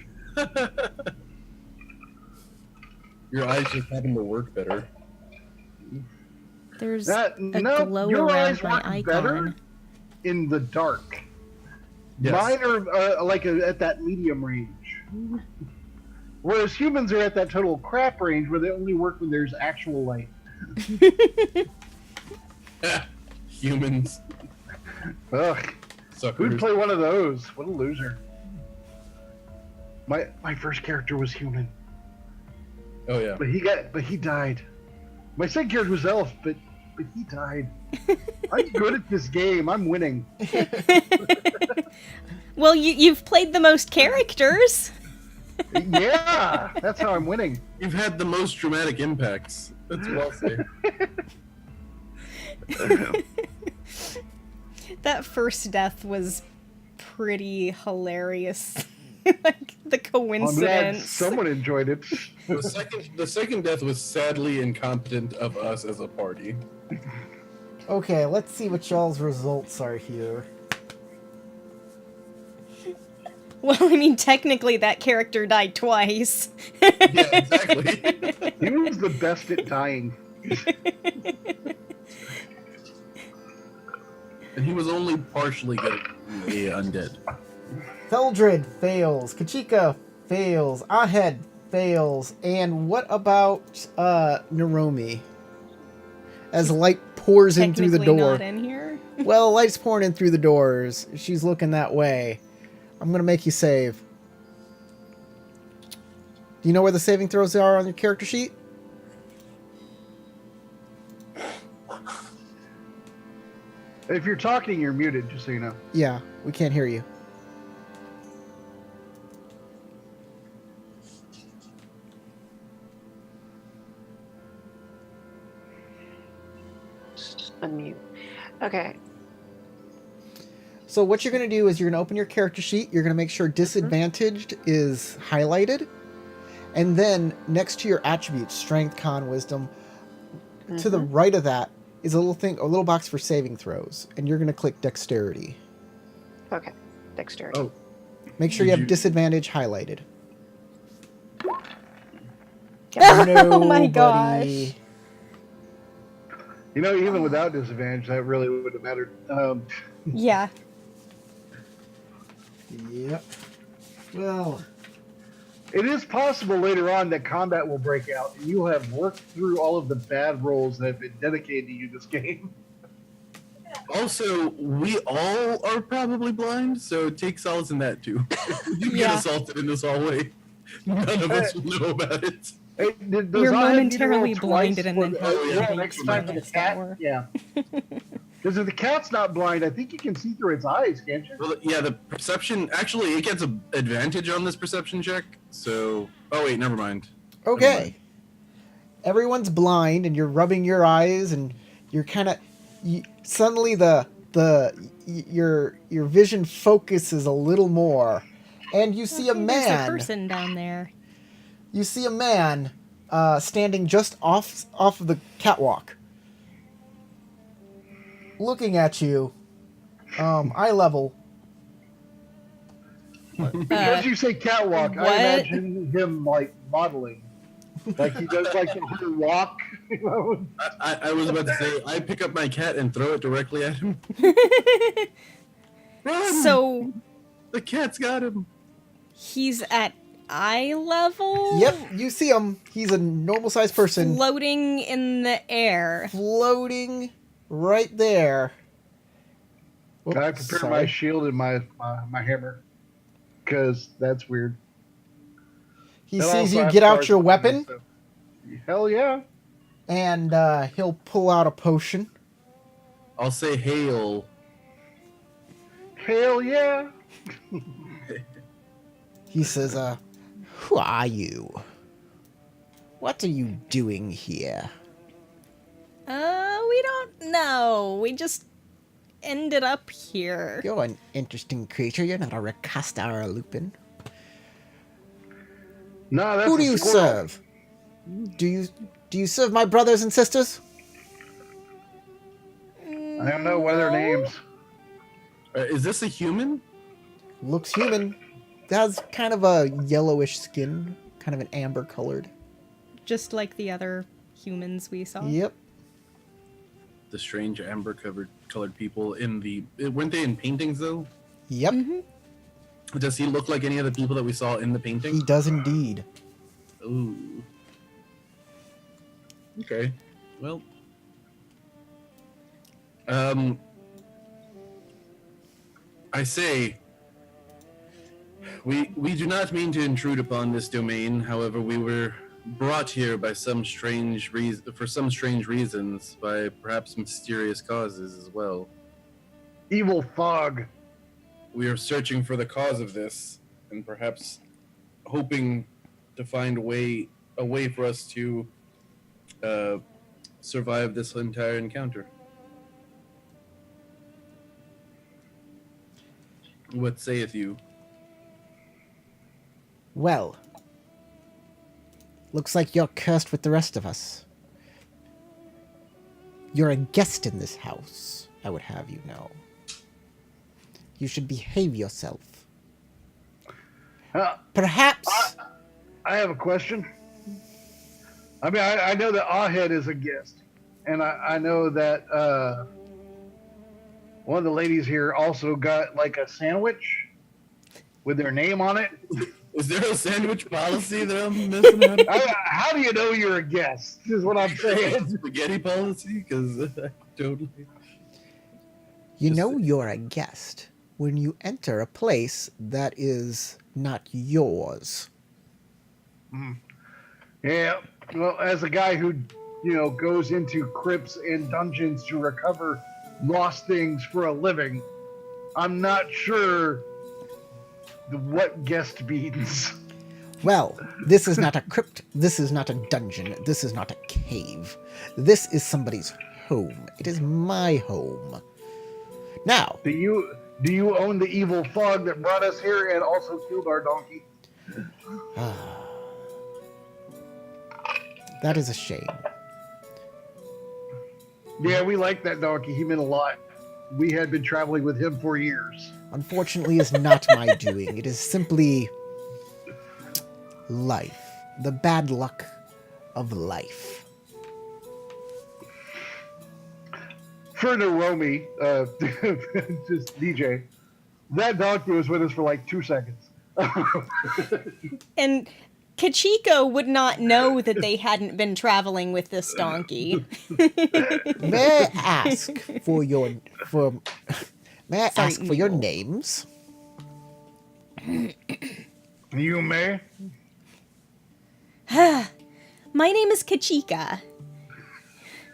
Your eyes just happen to work better. There's a No, glow your around eyes my work icon. better in the dark. Yes. Mine are at that medium range. Whereas humans are at that total crap range where they only work when there's actual light. Humans. Ugh. Suckers. Who'd play one of those? What a loser. My first character was human. Oh yeah. But he died. My second character was elf, but he died. I'm good at this game. I'm winning. Well, you've played the most characters. Yeah, that's how I'm winning. You've had the most dramatic impacts. That's well said. That first death was pretty hilarious. Like the I'm glad coincidence. someone enjoyed it. The second death was sadly incompetent of us as a party. Okay, let's see what y'all's results are here. Well, I mean, technically that character died twice. Yeah, exactly. He was the best at dying. And he was only partially good at being undead. Theldred fails. Kachika fails. Ahed fails. And what about Naromi? As light pours in through the Technically door. not in here. Well, light's pouring in through the doors. She's looking that way. I'm going to make you save. Do you know where the saving throws are on your character sheet? If you're talking, you're muted, just so you know. Yeah, we can't hear you. Just unmute. Okay. So what you're going to do is you're going to open your character sheet. You're going to make sure disadvantaged is highlighted. And then next to your attributes, strength, con, wisdom, to the right of that is a little box for saving throws. And you're going to click dexterity. Okay. Dexterity. Oh. Make sure you have disadvantage highlighted. Oh my gosh. Nobody. You know, even without disadvantage, that really wouldn't have mattered. Yeah. Yep. Well, It is possible later on that combat will break out, and you'll have worked through all of the bad rolls that have been dedicated to you this game. Also, we all are probably blind, so take solace in that too. You get Yeah. assaulted in this hallway. None of us will know about it. Hey, does You're I need to roll momentarily twice blinded and for then the- help yeah, you next reach time the for the next cat. door. Yeah. Because if the cat's not blind, I think you can see through its eyes, can't you? Well, yeah, the perception. Actually, it gets an advantage on this perception check. So, oh wait, never mind. Never Okay. mind. Everyone's blind, and you're rubbing your eyes, and you're kind of suddenly your vision focuses a little more, and you see a Okay, there's a man. person down there. You see a man standing just off of the catwalk, looking at you, eye level. Because you say catwalk, what? I imagine him like modeling. Like he does like the whole walk. You know? I was about to say, I pick up my cat and throw it directly at him. Run! So The cat's got him. he's at eye level? Yep, you see him. He's a normal-sized person Floating in the air. floating right there. Whoops, I prepare sorry. my shield and my hammer. Because that's weird. He And sees also I you have get out cards your with me, weapon, so- Hell yeah. and he'll pull out a potion. I'll say hail. Hell yeah. He says, who are you? What are you doing here? We don't know. We just ended up here. You're an interesting creature. You're not a Rakasta or a Lupin. No, that's Who a do you squirrel. serve? Do you serve my brothers and sisters? I don't know what their names. Is this a human? Looks human. Has kind of a yellowish skin, kind of an amber colored. Just like the other humans we saw. Yep. The strange amber colored people in the weren't they in paintings though? Yep. Does he look like any of the people that we saw in the He painting? does indeed. Ooh. Okay. Well. I say we do not mean to intrude upon this domain. However, we were brought here by some strange reasons, by perhaps mysterious causes as well. Evil fog. We are searching for the cause of this, and perhaps hoping to find a way for us to survive this entire encounter. What saith you? Well, looks like you're cursed with the rest of us. You're a guest in this house, I would have you know. You should behave yourself. Perhaps... I have a question. I mean, I know that Ahead is a guest, and I know that one of the ladies here also got like a sandwich with their name on it. Is there a sandwich policy that I'm missing out? How do you know you're a guest? Is what I'm saying. Spaghetti policy? Because totally. You Just know say- you're a guest when you enter a place that is not yours. Yeah. Well, as a guy who, goes into crypts and dungeons to recover lost things for a living, I'm not sure what guest means. Well, this is not a crypt, this is not a dungeon, this is not a cave. This is somebody's home. It is my home. Now, Do you own the evil fog that brought us here and also killed our donkey? that is a shame. Yeah, we like that donkey. He meant a lot. We had been traveling with him for years. Unfortunately, is not my doing. It is simply life. The bad luck of life. For Naomi, just DJ, that donkey was with us for like 2 seconds. And Kachiko would not know that they hadn't been traveling with this donkey. May I ask for your Sorry, your Mule. names? You may. My name is Kachika.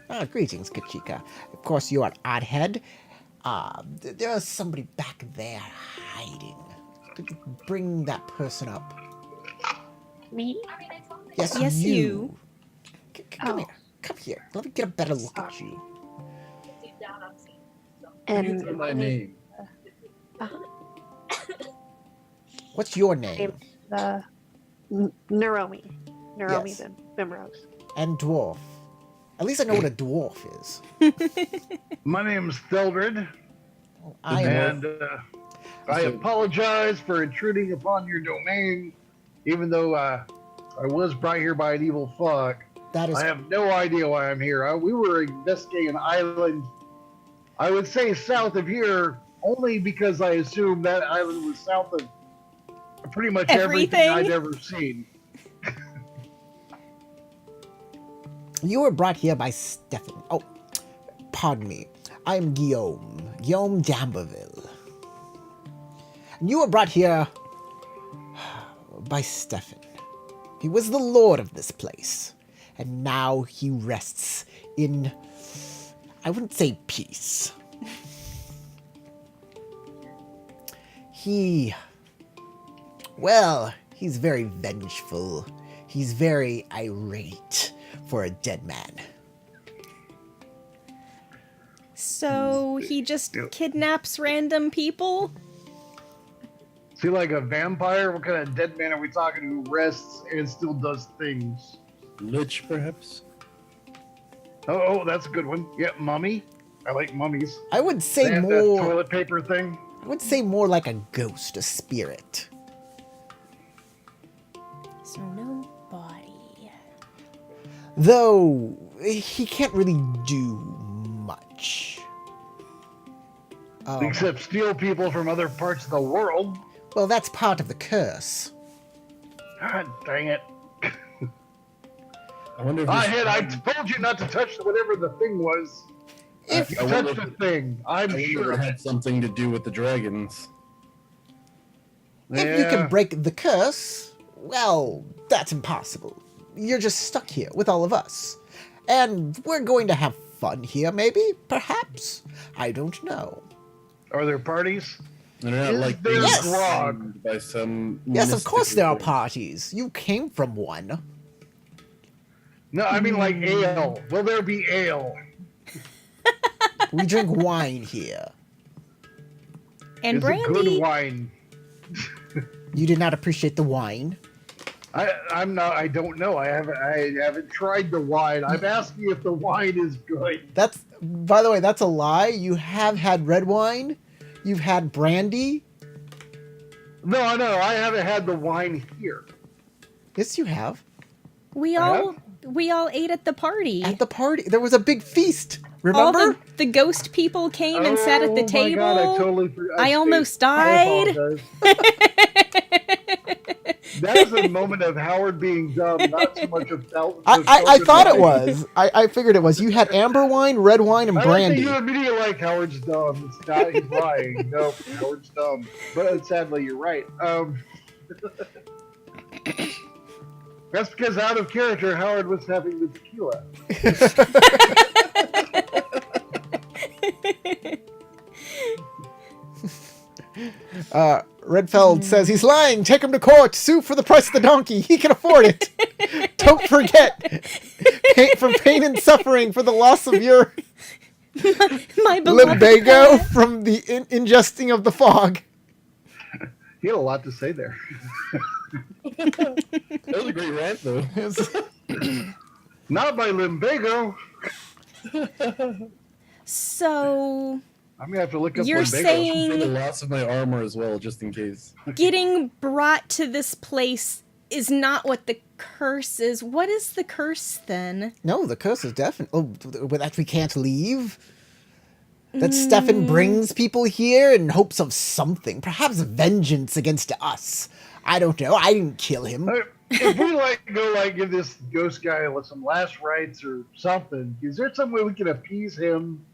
Ah, greetings, Kachika. Of course, you are Oddhead. There's somebody back there hiding. Could you bring that person up? Me? Yes, Yes, you. Come here. Come here. Let me get a better look at you. And Use my name. What's your name? Neuromi. Neuromi Yes. Bimrose. And dwarf. At least I know what a dwarf is. My name's Theldred, I am. and I apologize for intruding upon your domain, even though I was brought here by an evil fuck. That is. I have no idea why I'm here. We were investigating an island, I would say south of here, only because I assumed that island was south of pretty much everything I'd Everything? ever seen. You were brought here by Stefan. Oh, pardon me. I'm Guillaume d'Amberville. And you were brought here by Stefan. He was the lord of this place, and now he rests in, I wouldn't say peace. He's very vengeful. He's very irate for a dead man. So he just kidnaps random people? Is he like a vampire? What kind of dead man are we talking who rests and still does things? Lich, perhaps? Oh, that's a good one. Yeah, mummy. I like mummies. I would say They have that more. toilet paper thing. I would say more like a ghost, a spirit. So no body. Though he can't really do much. Except steal people from other parts of the world. Well, that's part of the curse. God dang it. I wonder if I told you not to touch whatever the thing was. If you I touch wonder the if- thing, I I'm wonder sure if it had something to do with the dragons. If you can break the curse, well, that's impossible. You're just stuck here with all of us. And we're going to have fun here, maybe? Perhaps? I don't know. Are there parties? And they're not Is like there being Yes. grog? summoned by some. Yes, of course there are mystical- parties. You came from one. No, I mean like ale. Will there be ale? We drink wine here. And Is it good brandy. wine? You did not appreciate the wine? I'm not. I don't know. I haven't tried the wine. I'm asking if the wine is good. That's, by the way, that's a lie. You have had red wine. You've had brandy. No, I haven't had the wine here. Yes, you have. We all ate at the party. At the party, there was a big feast. All Remember? the ghost people came and sat at the Oh my table. God, I totally forgot. I almost died. apologize. That is a moment of Howard being dumb, not so much of I thought it was. I figured it was. You had amber wine, red wine, and I don't brandy. think you immediately like Howard's dumb. It's not. He's lying. Nope, Howard's dumb. But sadly, you're right. That's because out of character, Howard was having the tequila. Redfeld says he's lying. Take him to court. Sue for the price of the donkey. He can afford it. Don't forget. From pain and suffering for the loss of your My beloved lumbago from the ingesting of the fog. He had a lot to say there. That was a great rant, though. Not by lumbago. So I'm gonna have to look up you're lumbago. For the saying loss of my armor as well, just in case. getting brought to this place is not what the curse is. What is the curse then? No, the curse is definite. Oh, that we can't leave. That Stefan brings people here in hopes of something. Perhaps vengeance against us. I don't know. I didn't kill him. if we give this ghost guy some last rites or something, is there some way we can appease him,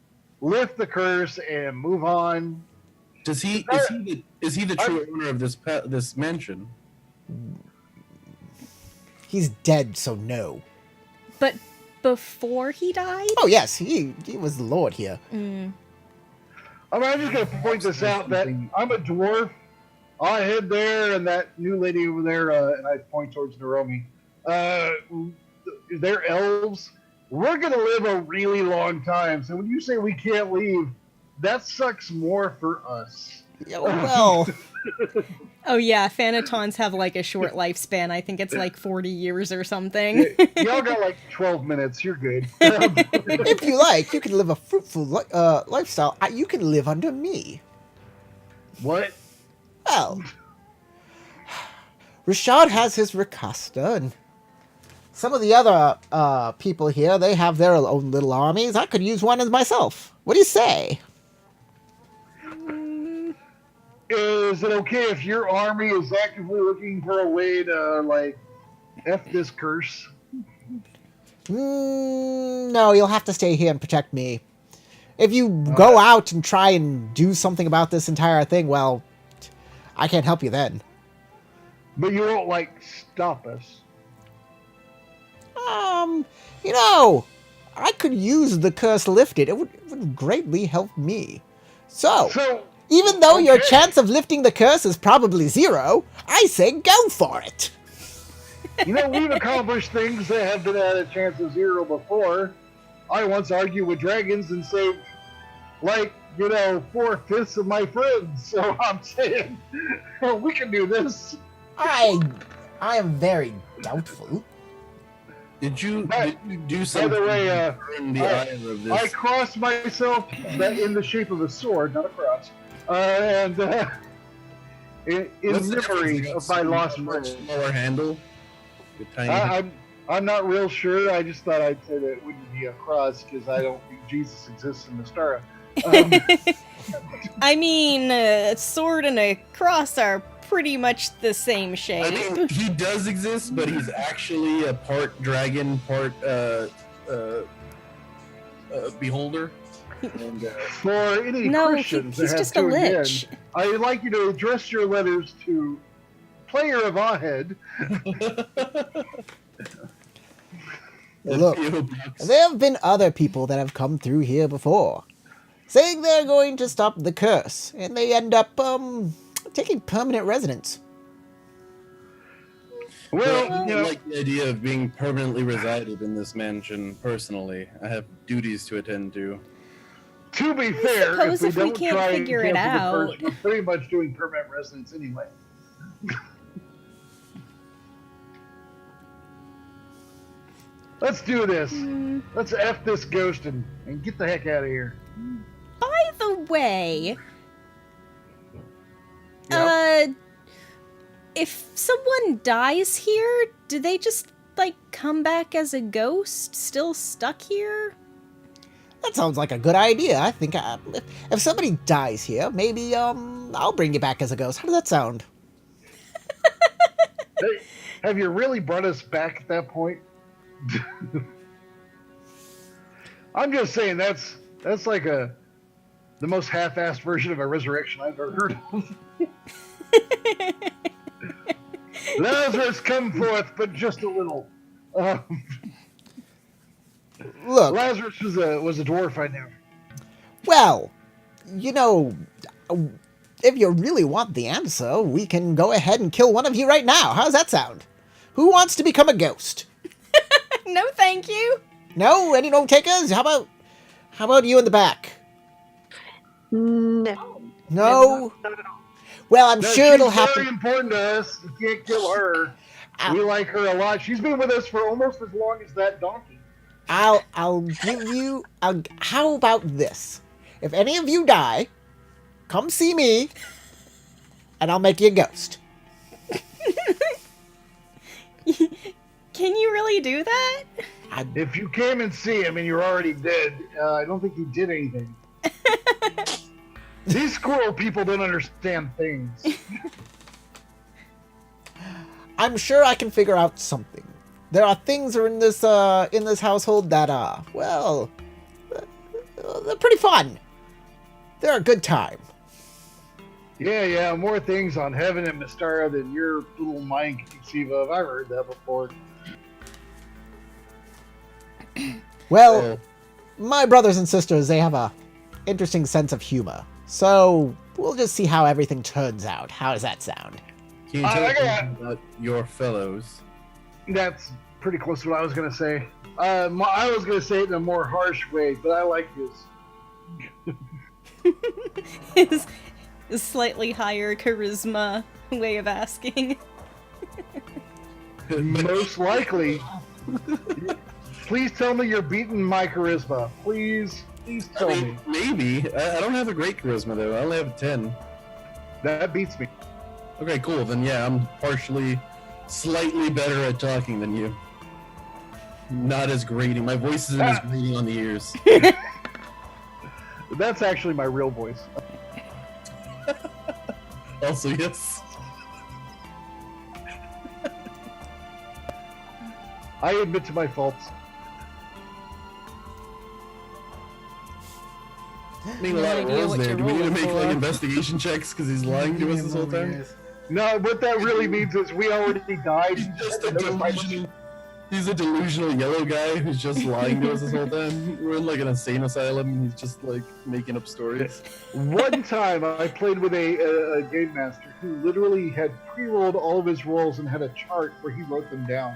lift the curse, and move on? Is he the true owner of this mansion? He's dead, so no. But before he died? Oh yes, he was the lord here. Mm. I mean, I'm just going to point this out that I'm a dwarf. I head there, and that new lady over there, and I point towards Naomi. They're elves. We're going to live a really long time. So when you say we can't leave, that sucks more for us. Yeah, well, Oh yeah, Phanatons have like a short lifespan. I think it's like 40 years or something. Y'all got like 12 minutes. You're good. if you like, you can live a fruitful lifestyle. You can live under me. What? Well, Rashad has his Rakasta, and some of the other people here, they have their own little armies. I could use one as myself. What do you say? Is it okay if your army is actively looking for a way to, like, F this curse? No, you'll have to stay here and protect me. If you go out and try and do something about this entire thing, well, I can't help you then. But you won't, like, stop us. You know, I could use the curse lifted. It would greatly help me. So even though your chance of lifting the curse is probably 0, I say go for it. You know, we've accomplished things that have been at a chance of 0 before. I once argued with dragons and saved, like, 4/5 of my friends. So I'm saying, we can do this. I am very doubtful. Did you do something? By the way, in the eye of this? I crossed myself in the shape of a sword, not a cross. In memory of my lost friend. Smaller handle. I'm not real sure. I just thought I'd say that it wouldn't be a cross because I don't think Jesus exists in Mystara. I mean, a sword and a cross are pretty much the same shape. I mean, he does exist, but he's actually a part dragon, part beholder. And, for any Christians he's that have just a tuned lich. in, I'd like you to address your letters to Player of Ahead. Look, there have been other people that have come through here before, saying they're going to stop the curse, and they end up taking permanent residence. Well, I like the idea of being permanently resided in this mansion. Personally, I have duties to attend to. To be fair, suppose if we don't can't try figure and it cancel the out. curse, we're pretty much doing permanent residence anyway. Let's do this. Let's F this ghost and get the heck out of here. By the way, Yep. if someone dies here, do they just like come back as a ghost, still stuck here? That sounds like a good idea. I think if somebody dies here, maybe I'll bring you back as a ghost. How does that sound? Hey, have you really brought us back at that point? I'm just saying that's like the most half-assed version of a resurrection I've ever heard of. Lazarus, come forth, but just a little. Look, Lazarus was a dwarf I knew. well, if you really want the answer, we can go ahead and kill one of you right now. How's that sound? Who wants to become a ghost? No, thank you. No? Any no takers? How about you in the back? No. No? Not at all. Well, I'm No, sure it'll she's happen. very important to us. You can't kill her. Ow. We like her a lot. She's been with us for almost as long as that donkey. I'll give you. How about this? If any of you die, come see me, and I'll make you a ghost. Can you really do that? If you came and see him and you're already dead, I don't think he did anything. These squirrel people don't understand things. I'm sure I can figure out something. There are things in this household that well, they're pretty fun. They're a good time. Yeah, more things on Heaven and Mystara than your little mind can conceive of. I've heard that before. Well, my brothers and sisters, they have a interesting sense of humor. So we'll just see how everything turns out. How does that sound? Can you tell us about your fellows? That's pretty close to what I was going to say. I was going to say it in a more harsh way, but I like his. His slightly higher charisma way of asking. Most likely. Please tell me you're beating my charisma. Please tell me. Maybe. I don't have a great charisma, though. I only have a 10. That beats me. Okay, cool. Then, yeah, I'm slightly better at talking than you. Not as grating. My voice isn't as grating on the ears. That's actually my real voice. Also, yes. I admit to my faults. Making a lot of rolls there. Do we need to make like investigation checks because he's lying to us this whole time? No, what that really means is we already died. He's a delusional yellow guy who's just lying to us this whole time. We're in like an insane asylum and he's just like making up stories. One time I played with a game master who literally had pre-rolled all of his rolls and had a chart where he wrote them down.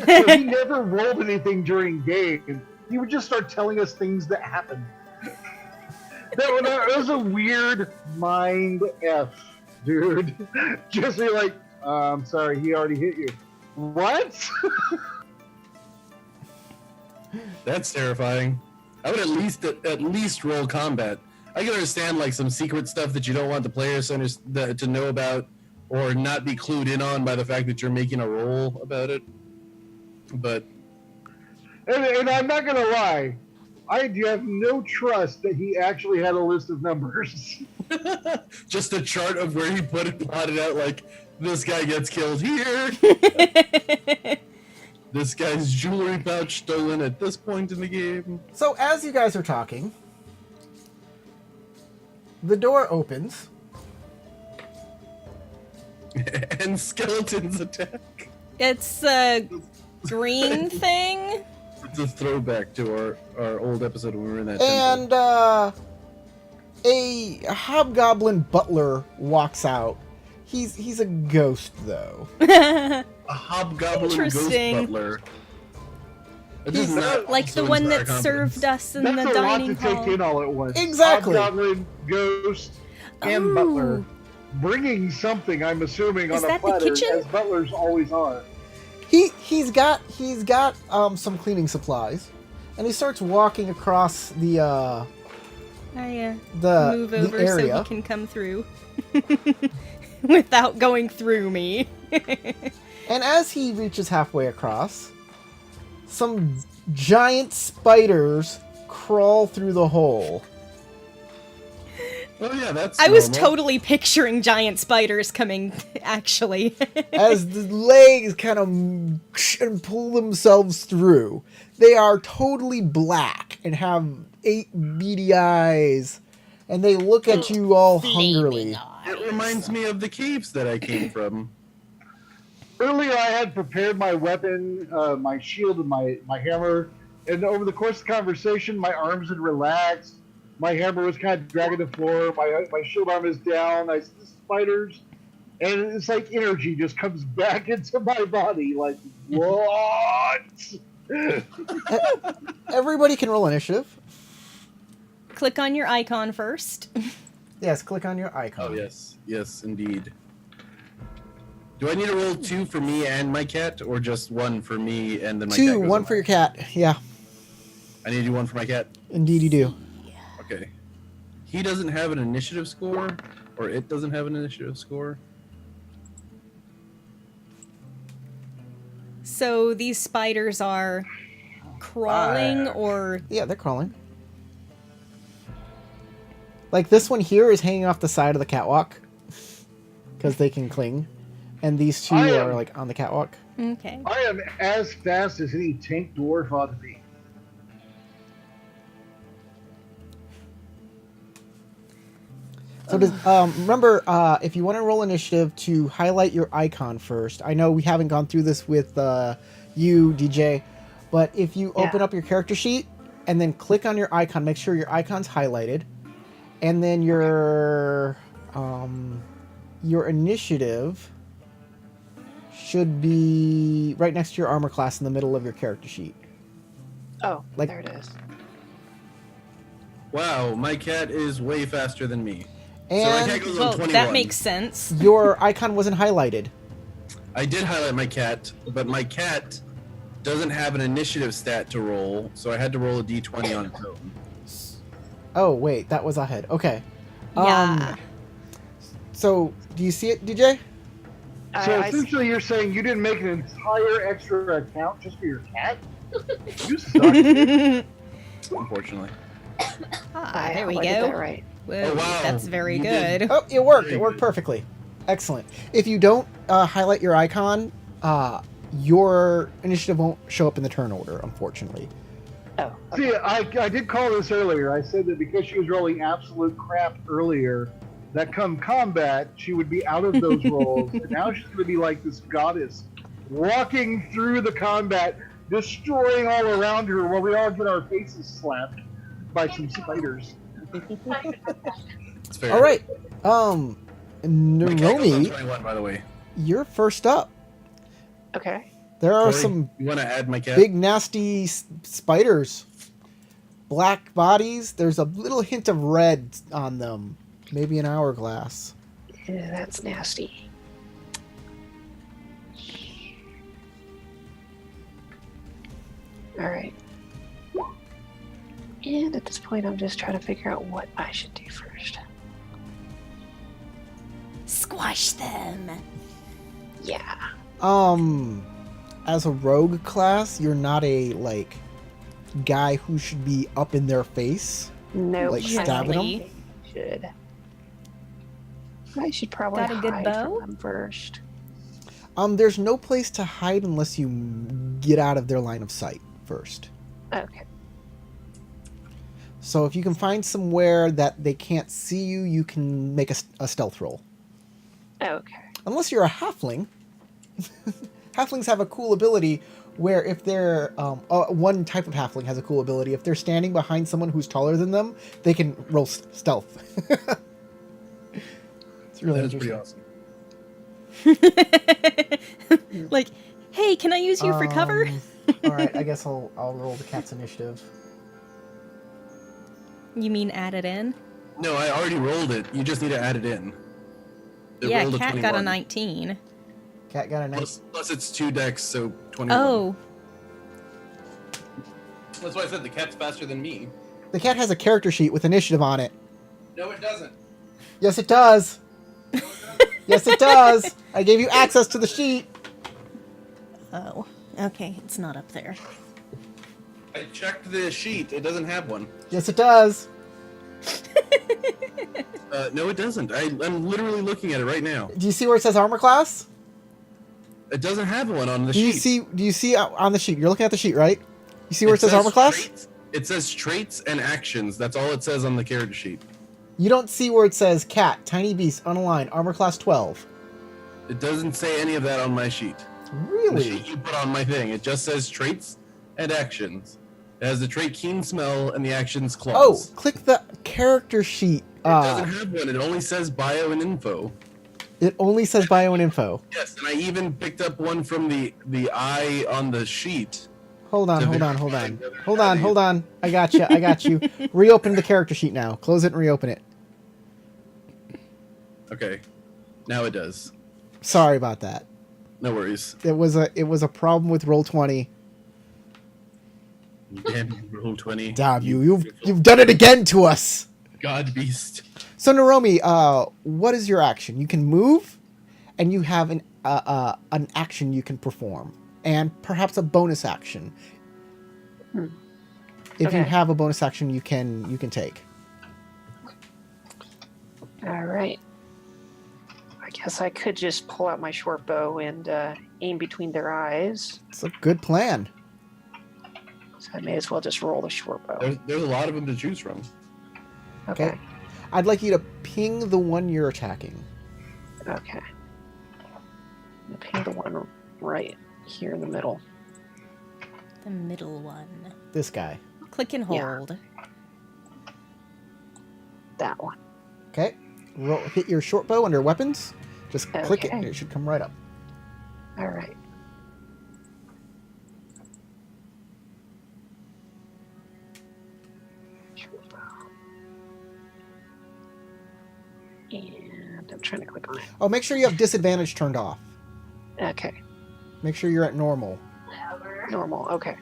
So he never rolled anything during game. He would just start telling us things that happened. That was a weird mind F, dude. Just be like, I'm sorry, he already hit you. What? That's terrifying. I would at least roll combat. I can understand like some secret stuff that you don't want the players to know about or not be clued in on by the fact that you're making a roll about it. But and I'm not gonna lie, I have no trust that he actually had a list of numbers. just a chart of where he plotted out like this guy gets killed here. This guy's jewelry pouch stolen at this point in the game. So as you guys are talking, the door opens. And skeletons attack. It's a green thing. It's a throwback to our old episode when we were in that temple. And a hobgoblin butler walks out. He's a ghost though. A hobgoblin ghost Interesting. butler. He's not Like the one that served us in the That's a lot dining to take hall. in all at once. Exactly. Hobgoblin, ghost, and Oh. butler. Bringing something, I'm assuming, Is on a that the platter, kitchen? as butlers always are. He's got some cleaning supplies, and he starts walking across the I the move the over so area. he can come through without going through me. And as he reaches halfway across, some giant spiders crawl through the hole. Oh yeah, that's I was normal. totally picturing giant spiders coming, actually. As the legs kind of and pull themselves through. They are totally black and have 8 beady eyes, and they look at you all hungrily. It reminds me of the caves that I came from. Earlier, I had prepared my weapon, my shield, and my hammer. And over the course of the conversation, my arms had relaxed. My hammer was kind of dragging the floor. My shield arm is down. I see the spiders. And it's like energy just comes back into my body. Like, what? Everybody can roll initiative. Click on your icon first. Yes, click on your icon. Oh yes, indeed. Do I need to roll 2 for me and my cat, or just 1 for me and then my cat 2, goes 1 on for your mine? cat. Yeah, I need to do 1 for my cat. indeed you do. Okay. He doesn't have an initiative score, or it doesn't have an initiative score. So these spiders are crawling or... Yeah, they're crawling. Like this one here is hanging off the side of the catwalk because they can cling. and these two I are am- like on the catwalk. Okay. I am as fast as any tank dwarf ought to be. So does remember if you want to roll initiative to highlight your icon first. I know we haven't gone through this with you, DJ, but if you open up your character sheet and then click on your icon, make sure your icon's highlighted, and then your initiative should be right next to your armor class in the middle of your character sheet. Oh, Like- there it is. Wow, my cat is way faster than me. So my And cat goes on Well, 21. that makes sense. your icon wasn't highlighted. I did highlight my cat, but my cat doesn't have an initiative stat to roll, so I had to roll a d20 on its own. Oh wait, that was ahead. Okay. Yeah. So do you see it, DJ? So I- essentially, you're saying you didn't make an entire extra account just for your cat? You suck. Unfortunately. Ah, I there we hope I did go. that right. Whoa, Oh, wow. that's very You good. did. Oh, it worked. Very It worked good. perfectly. Excellent. If you don't highlight your icon, your initiative won't show up in the turn order, unfortunately. Oh, See, I did call this earlier. I said that because she was rolling absolute crap earlier, that come combat, she would be out of those rolls. And now she's going to be like this goddess, walking through the combat, destroying all around her while we all get our faces slapped by some spiders. It's fair. All right. My cat goes on Naromi, 21, by the way. you're first up. okay. There are Corey, some you want to add my cat? big, nasty spiders. Black bodies. There's a little hint of red on them. Maybe an hourglass. Yeah, that's nasty. All right. And at this point, I'm just trying to figure out what I should do first. Squash them. Yeah. As a rogue class, you're not a like guy who should be up in their face. No. Like I stabbing them? think I should. I should probably Got a good hide bow? from them first. There's no place to hide unless you get out of their line of sight first. Okay. So if you can find somewhere that they can't see you, you can make a stealth roll. Okay. Unless you're a halfling. Halflings have a cool ability where if they're one type of halfling has a cool ability. If they're standing behind someone who's taller than them, they can roll stealth. It's really That is pretty interesting. awesome. Like, hey, can I use you for cover? All right, I guess I'll roll the cat's initiative. You mean add it in? No, I already rolled it. You just need to add it in. It Yeah, rolled a cat got a 21. 19. Cat got a nice. Plus it's 2 decks, so 21. Oh, That's why I said the cat's faster than me. The cat has a character sheet with initiative on it. No, it doesn't. Yes, it does. Yes, it does. I gave you access to the sheet. oh. Okay, it's not up there. I checked the sheet. It doesn't have one. Yes, it does. No, it doesn't. I'm literally looking at it right now. Do you see where it says armor class? It doesn't have one on the Do you sheet. see? Do you see on the sheet? You're looking at the sheet, right? You see where it says armor class? Traits. It says traits and actions. That's all it says on the character sheet. You don't see where it says cat, tiny beast, unaligned, armor class 12. It doesn't say any of that on my sheet. The Really? sheet you put on my thing. It just says traits and actions. It has the trait keen smell and the actions Oh, claws. click the character sheet. It doesn't have one. It only says bio and info. It only says bio and info. Yes, and I even picked up one from the eye on the sheet. Hold on, To hold on, verify hold on. whether or Hold not on, it- hold on. I got you. I got you. Reopen the character sheet now. Close it and reopen it. Okay, now it does. Sorry about that. No worries. It was a problem with Roll20. Damn you, roll 20. Damn you! You've done it again to us. God beast. So Naromi, what is your action? You can move, and you have an action you can perform, and perhaps a bonus action. Hmm. If you Okay. have a bonus action, you can take. All right. I guess I could just pull out my short bow and aim between their eyes. It's a good plan. So I may as well just roll the short bow. There's a lot of them to choose from. Okay. I'd like you to ping the one you're attacking. Okay. I'm gonna ping the one right here in the middle. The middle one. This guy. Click and Yeah. hold. That one. Okay. Hit your short bow under weapons. Just click it Okay. and it should come right up. All right. Short bow. And I'm trying to click on it. Oh, make sure you have disadvantage turned off. Okay. Make sure you're at normal. Normal. Okay.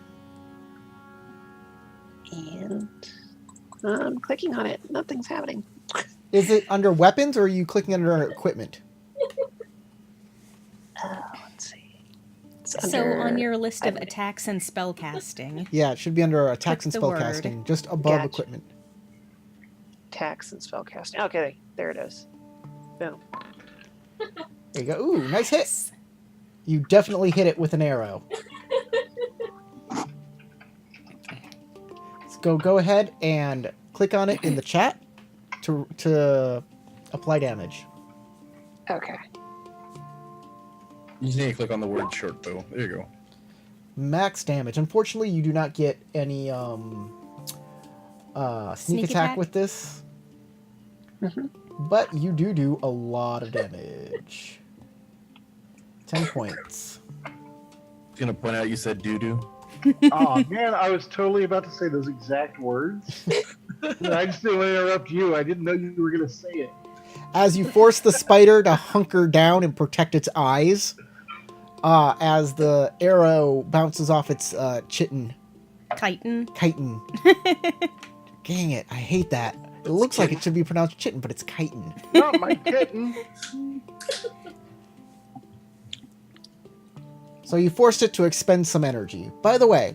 And I'm clicking on it. Nothing's happening. Is it under weapons or are you clicking under equipment? Let's see. It's So under- on your list of I- attacks and spellcasting, Yeah, it should be under attacks and Click the word. spellcasting, just above Gotcha. equipment. Attacks and spellcasting. Okay, there it is. Boom. There you go. Ooh, nice hit. You definitely hit it with an arrow. So go ahead and click on it in the chat to apply damage. Okay. You just need to click on the word short bow. There you go. Max damage. Unfortunately, you do not get any sneak attack with this. Mhm. But you do a lot of damage. 10 points. I was gonna point out you said doo-doo. Oh man, I was totally about to say those exact words. I just didn't want to interrupt you. I didn't know you were going to say it. As you force the spider to hunker down and protect its eyes, as the arrow bounces off its chitin. chitin. Chitin. Dang it, I hate that. It looks like it should be pronounced chitin, but it's chitin. Not my kitten. So you forced it to expend some energy. By the way,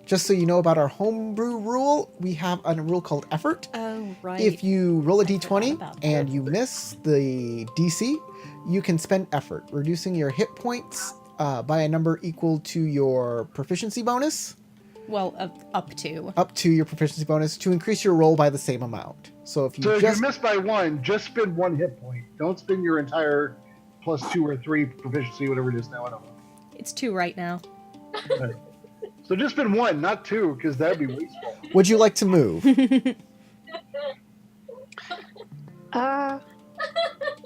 just so you know about our homebrew rule, we have a rule called effort. Oh, right. If you roll a I forgot d20 about that. and you miss the DC, you can spend effort, reducing your hit points by a number equal to your proficiency bonus, Well, up to. up to your proficiency bonus, to increase your roll by the same amount. So if you So if just you miss by one, just spend one hit point. Don't spend your entire +2 or 3 proficiency, whatever it is now. I don't know. It's 2 right now. So just spend one, not 2, because that'd be wasteful. would you like to move? I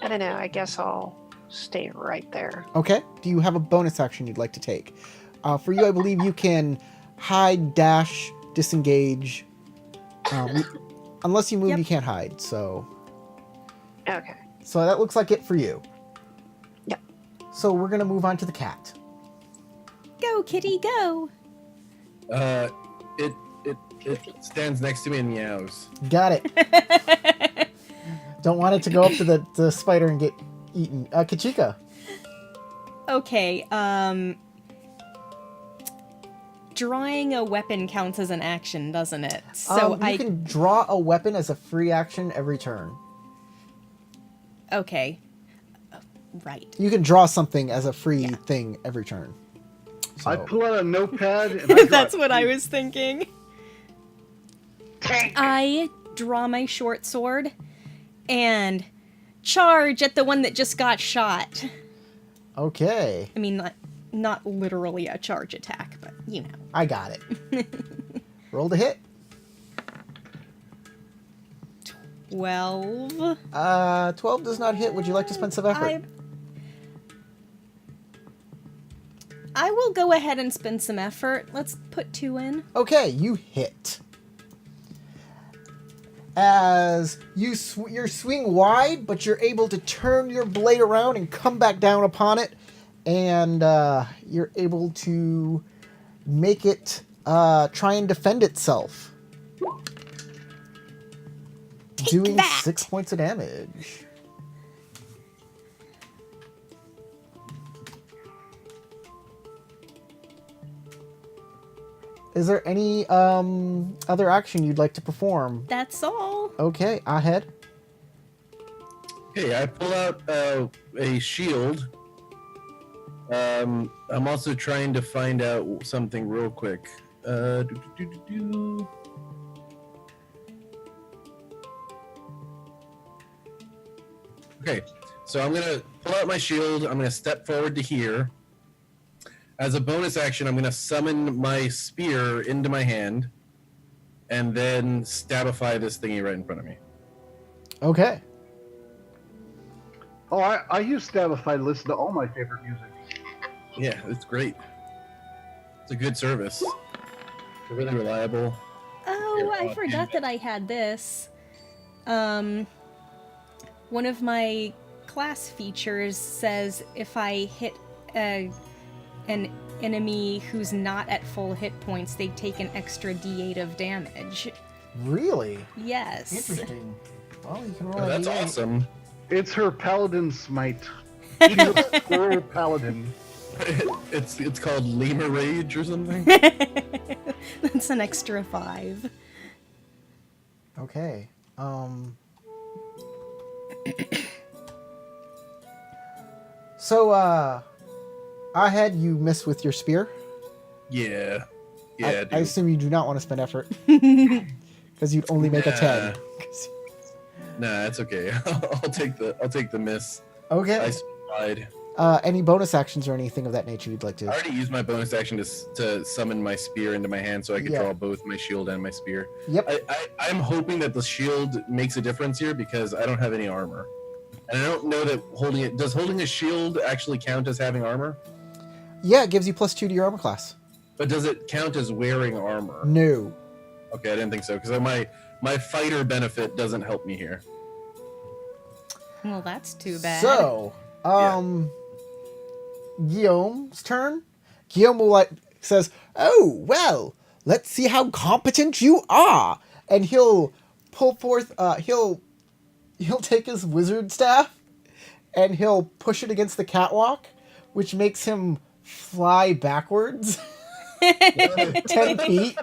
don't know. I guess I'll stay right there. Okay. Do you have a bonus action you'd like to take? For you, I believe you can hide, dash, disengage. Unless you move, Yep. you can't hide. So Okay. that looks like it for you. Yep. So we're gonna move on to the cat. Go, kitty, go. It stands next to me and meows. Got it. Don't want it to go up to the spider and get eaten. Kachika. Okay, drawing a weapon counts as an action, doesn't it? So You can draw a weapon as a free action every turn. Okay. Right. You can draw something as a free thing every turn. So, I pull out a notepad and I That's what I was thinking. Tank. I draw my short sword and charge at the one that just got shot. okay, I mean, not literally a charge attack, but you know. I got it. Roll to hit. 12. 12 does not hit. Would you like to spend some effort? I will go ahead and spend some effort. Let's put 2 in. Okay, you hit. As you swing wide, but you're able to turn your blade around and come back down upon it, and you're able to make it try and defend itself. Doing that. 6 points of damage. Is there any other action you'd like to perform? That's all. Okay, ahead. Okay, I pull out a shield. I'm also trying to find out something real quick. Do. Okay, so I'm gonna pull out my shield. I'm gonna step forward to here. As a bonus action, I'm gonna summon my spear into my hand, and then stabify this thingy right in front of me. Okay. Oh, I use Stabify to listen to all my favorite music. Yeah, it's great. It's a good service. Really reliable. Oh, I forgot that I had this. One of my class features says if I hit an enemy who's not at full hit points, they take an extra D8 of damage. Really? Yes. Interesting. Well, you can roll Oh, a that's D8. awesome. It's her paladin smite. She's a squirrel paladin. It's called Lemur Rage or something. That's an extra 5. Okay. So, I had you miss with your spear. Yeah. I Dude. assume you do not want to spend effort. Because you'd only make a 10. Nah, it's okay. I'll take the miss. Okay. I supplied. Any bonus actions or anything of that nature you'd like I to? already used my bonus action to summon my spear into my hand so I could Yeah. draw both my shield and my spear. Yep. I'm hoping that the shield makes a difference here because I don't have any armor. And I don't know that holding a shield actually count as having armor? Yeah, it gives you +2 to your armor class. But does it count as wearing armor? No. Okay, I didn't think so because my fighter benefit doesn't help me here. Well, that's too bad. So, Guillaume's turn. Guillaume will says, "Oh well, let's see how competent you are," and he'll pull forth. He'll take his wizard staff, and he'll push it against the catwalk, which makes him fly backwards 10 feet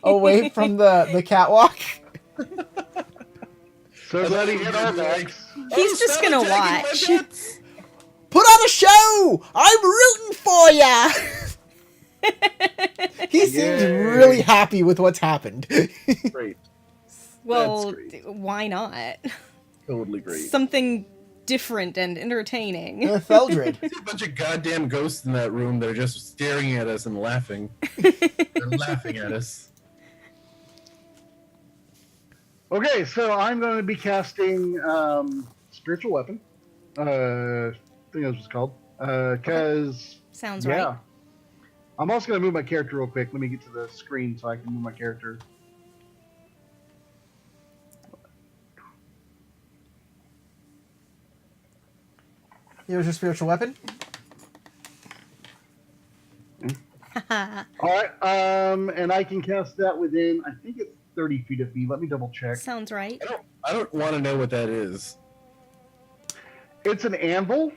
away from the catwalk. So glad he hit our backs. He's just gonna watch. Put on a show! I'm rooting for ya! He seems Yay. really happy with what's happened. Great. Well, That's why not? Totally great. Something different and entertaining. Theldred. There's a bunch of goddamn ghosts in that room that are just staring at us and laughing. They're laughing at us. Okay, so I'm going to be casting Spiritual Weapon. I think that's what it's called. Because, Sounds yeah. right. I'm also going to move my character real quick. Let me get to the screen so I can move my character. Here's your spiritual weapon. All right, and I can cast that within, I think it's 30 feet of me. Let me double check. Sounds right. I don't want to know what that is. It's an anvil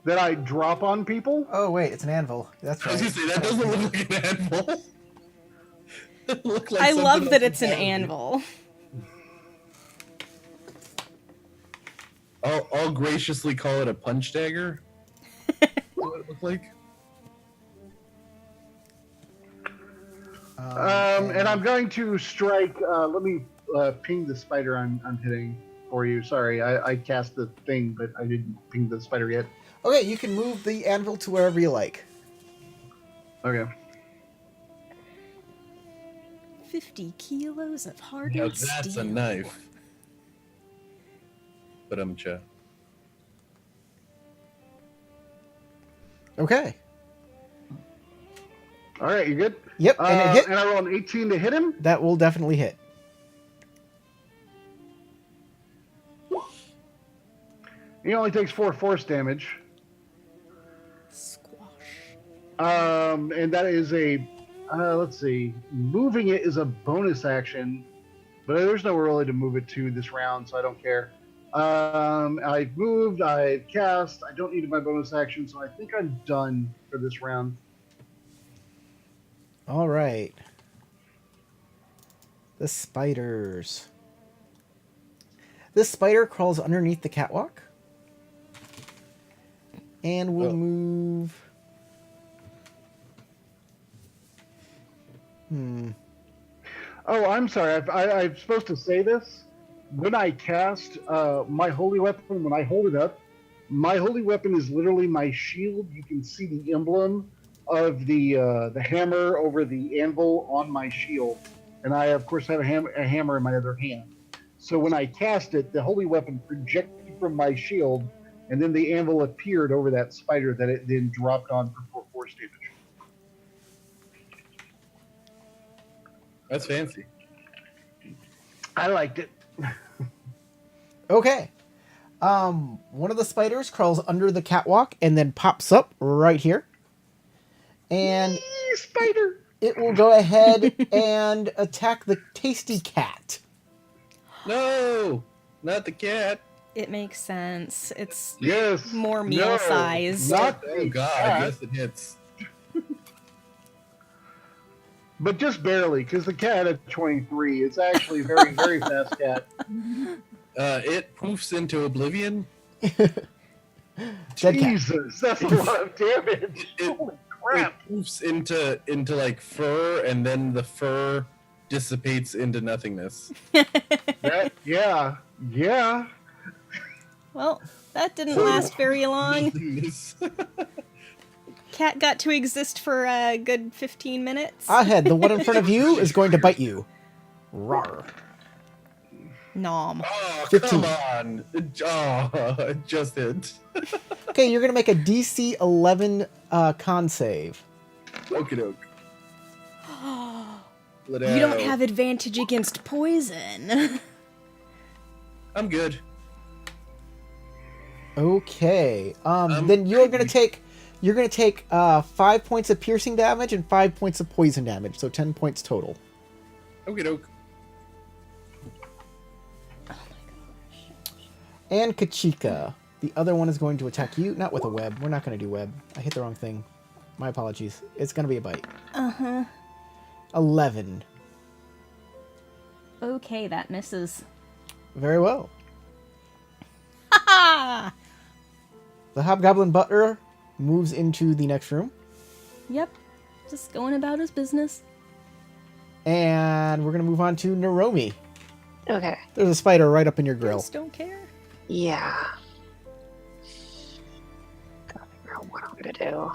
that I drop on people. Oh wait, it's an anvil. That's I was right. gonna say that doesn't look like an anvil. It looked like I something love that else it's an entirely. anvil. I'll graciously call it a punch dagger. What it looked like? And I'm going to strike. Let me ping the spider I'm hitting for you. Sorry, I cast the thing, but I didn't ping the spider yet. Okay, you can move the anvil to wherever you like. Okay. 50 kilos of Now hardened that's steel. a knife. But cha. Okay. All right, you good? Yep, and it hit. And I roll an 18 to hit him. That will definitely hit. He only takes 4 force damage. Squash. And that is a, let's see, moving it is a bonus action, but there's nowhere really to move it to this round, so I don't care. I've moved, I've cast, I don't need my bonus action, so I think I'm done for this round. All right. The spiders. This spider crawls underneath the catwalk. And we'll move... Oh, I'm sorry. I'm supposed to say this. When I cast my holy weapon, when I hold it up, my holy weapon is literally my shield. You can see the emblem of the hammer over the anvil on my shield, and I of course have a hammer in my other hand. So when I cast it, the holy weapon projected from my shield, and then the anvil appeared over that spider that it then dropped on for force damage. That's fancy. I liked it. Okay. One of the spiders crawls under the catwalk and then pops up right here. And Yee, spider! it will go ahead and attack the tasty cat. No, not the cat. It makes sense. It's Yes. more meal sized. Not Oh the God, cat, yes it hits. but just barely, because the cat at 23, it's actually a very, very fast cat. It poofs into oblivion. Dead cat. Jesus, that's a lot of damage. It- Holy crap. It poofs into like fur, and then the fur dissipates into nothingness. Yeah. Well, that didn't last very long. Nothingness. Cat got to exist for a good 15 minutes. Ahead, the one in front of you is going to bite you. Rawr. Nom. Oh, 15. come on. Oh, it just hit. Okay, you're going to make a DC 11 con save. Okie doke. You don't have advantage against poison. I'm good. Okay. Then you're going to take 5 points of piercing damage and 5 points of poison damage, so 10 points total. Okie doke. And Kachika. The other one is going to attack you, not with a web. We're not going to do web. I hit the wrong thing. My apologies. It's going to be a bite. 11. Okay, that misses. Very well. Ha! The Hobgoblin Butler moves into the next room. Yep. Just going about his business. And we're going to move on to Naromi. Okay. There's a spider right up in your grill. Just don't care. Yeah. Gotta figure out what I'm gonna do.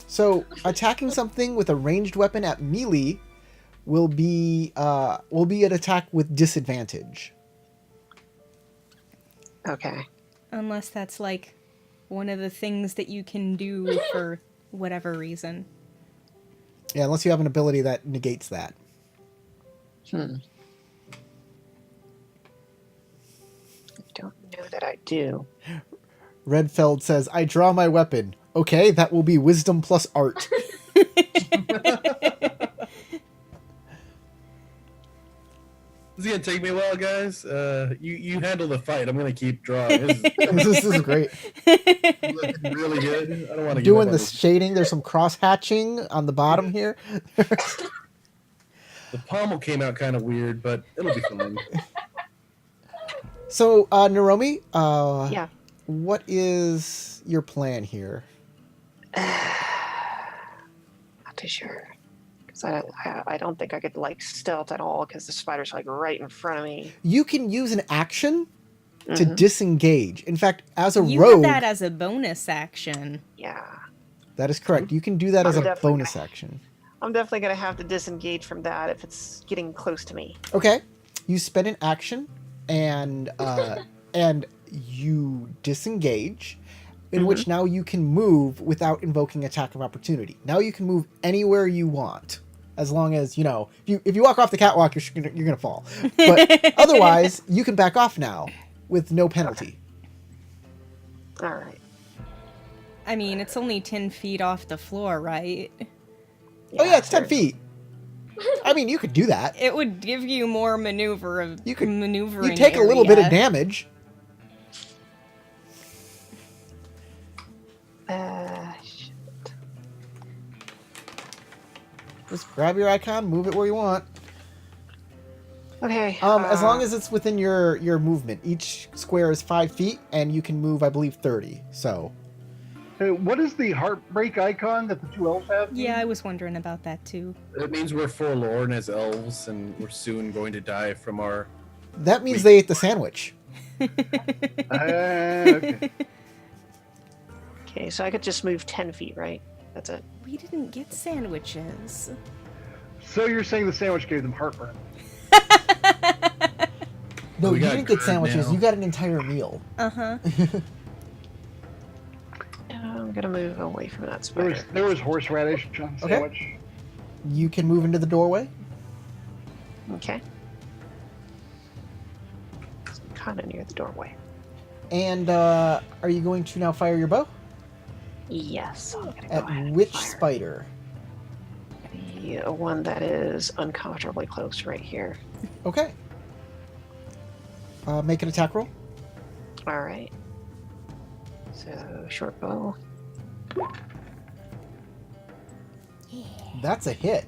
So, attacking something with a ranged weapon at melee will be an attack with disadvantage. Okay. Unless that's like one of the things that you can do for whatever reason. Yeah, unless you have an ability that negates that. I don't know that I do. Redfeld says, I draw my weapon. Okay, that will be wisdom plus art. This is gonna take me a while, guys. You handle the fight. I'm gonna keep drawing. This is great. Looking really good. I don't want to Doing the shading. There's some cross hatching on the bottom here. The pommel came out kind of weird, but it'll be fine. So, Naromi, Yeah. what is your plan here? Not too sure. Because I don't think I could, like, stealth at all because the spider's, like, right in front of me. You can use an action to Mhm. disengage. In fact, as a You rogue, have that as a bonus action. Yeah. that is correct. You can do that as I'm a definitely bonus gonna- action. I'm definitely going to have to disengage from that if it's getting close to me. Okay, you spend an action, and you disengage, in which now you can move without invoking attack of opportunity. Now you can move anywhere you want, as long as if you walk off the catwalk, you're gonna fall. But otherwise, you can back off now with no penalty. All right. I mean, it's only 10 feet off the floor, right? Oh yeah, it's 10 sure. feet. I mean, you could do that. It would give you more maneuvering. You could- maneuvering You take a little bit of area. damage. Shit. Just grab your icon, move it where you want. Okay. As long as it's within your movement. Each square is 5 feet, and you can move, I believe, 30. So. Hey, what is the heartbreak icon that the two elves have? Yeah, I was wondering about that too. It means we're forlorn as elves, and we're soon going to die from our. That means they ate the sandwich. Okay. Okay, so I could just move 10 feet, right? That's it. We didn't get sandwiches. So you're saying the sandwich gave them heartburn? No, We you got didn't get curd sandwiches. now. You got an entire meal. Uh-huh. I'm gonna move away from that There spider. was horseradish on the Okay. sandwich. You can move into the doorway. Okay. Kind of near the doorway. And are you going to now fire your bow? Yes. I'm gonna go At ahead and which fire. spider? The one that is uncomfortably close right here. Okay. Make an attack roll. All right. So short bow. That's a hit.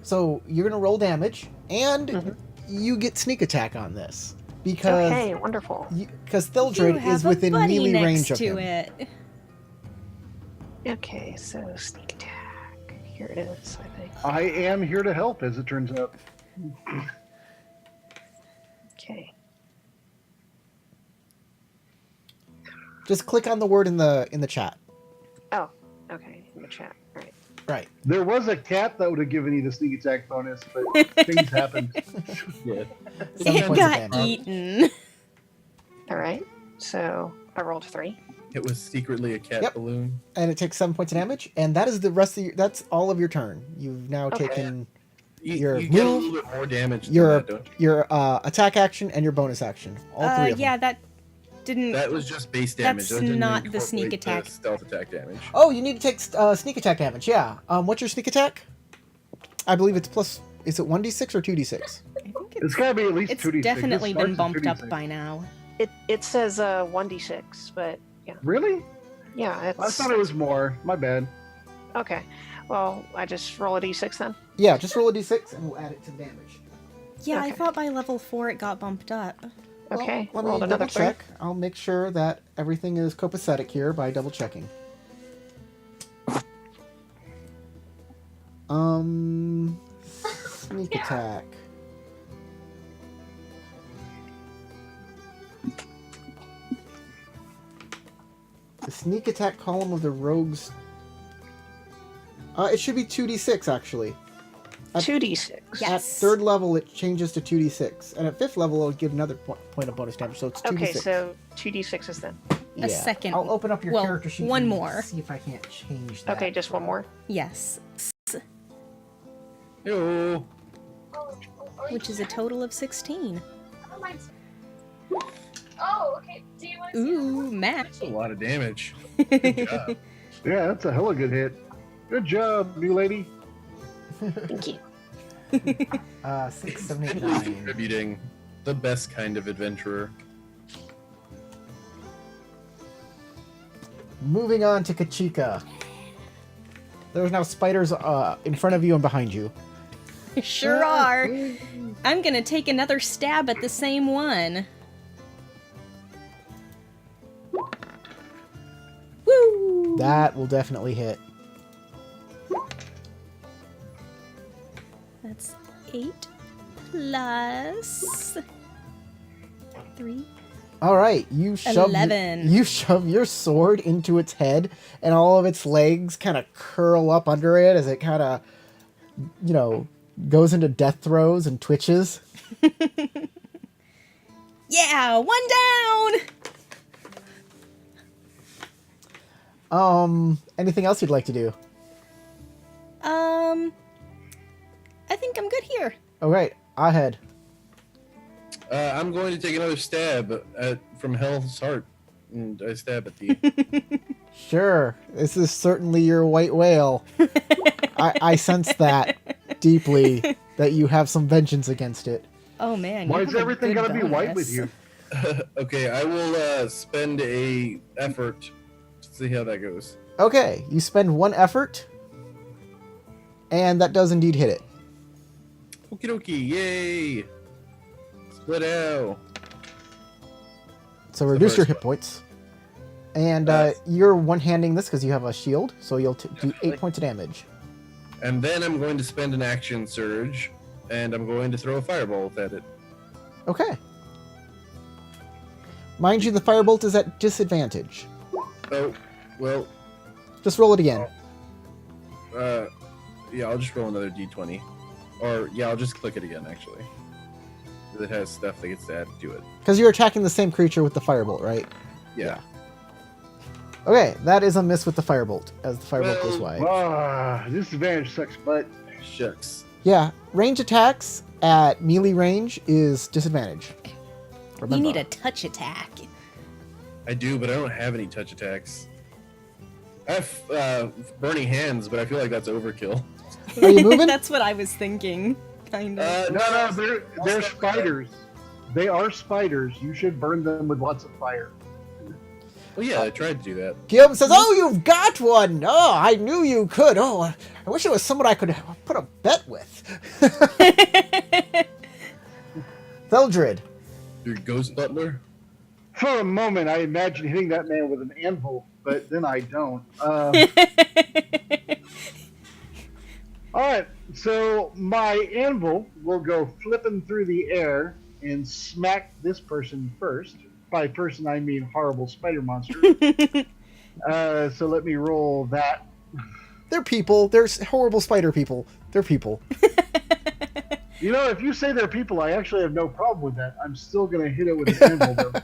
So you're gonna roll damage, and Mhm. you get sneak attack on this because Okay, wonderful. because You Thildred have is a within buddy melee next range of to him. it. Okay, so sneak attack. Here it is, I think. I am here to help, as it turns out. Okay. Just click on the word in the chat. Oh, okay. In the chat. Right. Right. There was a cat that would have given you the sneak attack bonus, but things happened. Yeah. 7 It points of got damage. eaten. All right. So I rolled 3. It was secretly a cat Yep. balloon. And it takes 7 points of damage, and that is the rest of that's all of your turn. You've now Okay. taken You Your get a move, little bit more damage. your than that, don't you? your attack action and your bonus action. All three of them. Yeah, that didn't. That was just base damage. That's That didn't not the sneak incorporate attack. stealth attack damage. Oh, you need to take sneak attack damage. Yeah. What's your sneak attack? I believe it's plus. Is it 1d6 or 2d6? I think It's got to be at least it's 2d6. definitely It starts been at bumped up 2d6. by now. It says 1d6, but yeah. Really? Yeah, it's I thought it was more. My bad. okay. Well, I just roll a d6 then. Yeah, just roll a d6 and we'll add it to the damage. Yeah, I Okay. thought by level 4 it got bumped up. Okay. Well, let rolled me another double 3. check. I'll make sure that everything is copacetic here by double checking. Sneak attack. The sneak attack column of the rogues. It should be 2d6 actually. 2d6. Yeah. At Yes. 3rd level, it changes to 2d6, and at 5th level, it'll give another point of bonus damage. So it's 2d6. Okay, so 2d6s then. A second. I'll open up your well, character sheet. one and more. See if I can't change that. Okay, just one more. Yes. Yo. Which is a total of 16. Oh, okay. Do you want to see Ooh, Matt. That's a lot of damage. Good job. Yeah, that's a hella good hit. Good job, new lady. Thank you. 6, 7, 8, Simply 9. contributing the best kind of adventurer. Moving on to Kachika. There's now spiders in front of you and behind you. Sure are. I'm gonna take another stab at the same one. Woo! That will definitely hit. That's 8 plus 3. All right, you shove 11. you shove your sword into its head, and all of its legs kind of curl up under it as it kind of, goes into death throes and twitches. Yeah, one down. Anything else you'd like to do? I think I'm good here. All right, ahead. I'm going to take another stab from Hell's Heart, and I stab at the. Sure, this is certainly your white whale. I sense that deeply, that you have some vengeance against it. Oh man. Why you is have a everything good gotta be white with bonus. you? Okay, I will spend a effort to see how that goes. Okay, you spend 1 effort, and that does indeed hit it. Okie dokie, yay! Split out. So the reduce your first hit points. And you're one-handing this because you have a shield, so you'll do 8 points of damage. And then I'm going to spend an action surge, and I'm going to throw a firebolt at it. Okay. Mind you, the firebolt is at disadvantage. Oh, well, Just roll it again. yeah, I'll just roll another d20. Or, yeah, I'll just click it again, actually. It has stuff that gets to add to it. Because you're attacking the same creature with the firebolt, right? Yeah. Okay, that is a miss with the firebolt, as the firebolt goes wide. Disadvantage sucks, but Shucks. Yeah, range attacks at melee range is disadvantage. You Remember. need a touch attack. I do, but I don't have any touch attacks. I have burning hands, but I feel like that's overkill. Are you moving? That's what I was thinking. Kind of. no, they're spiders. They are spiders. You should burn them with lots of fire. Well, yeah, I tried to do that. Guillaume says, "Oh, you've got one! Oh, I knew you could. Oh, I wish it was someone I could put a bet with." Theldred. Your ghost butler? For a moment, I imagined hitting that man with an anvil, but then I don't. All right, so my anvil will go flipping through the air and smack this person first. By person, I mean horrible spider monster. So let me roll that. They're people. They're horrible spider people. They're people. You know, if you say they're people, I actually have no problem with that. I'm still going to hit it with an anvil, though.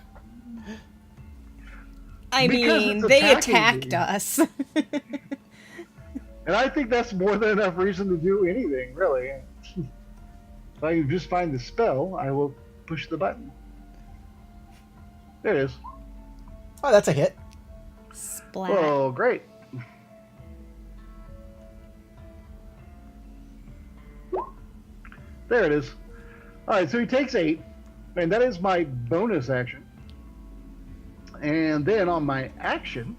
I Because mean, it's they attacking attacked me. us. And I think that's more than enough reason to do anything, really. If I can just find the spell, I will push the button. There it is. Oh, that's a hit. Splat. Oh, great. There it is. All right, so he takes 8, and that is my bonus action. And then on my action,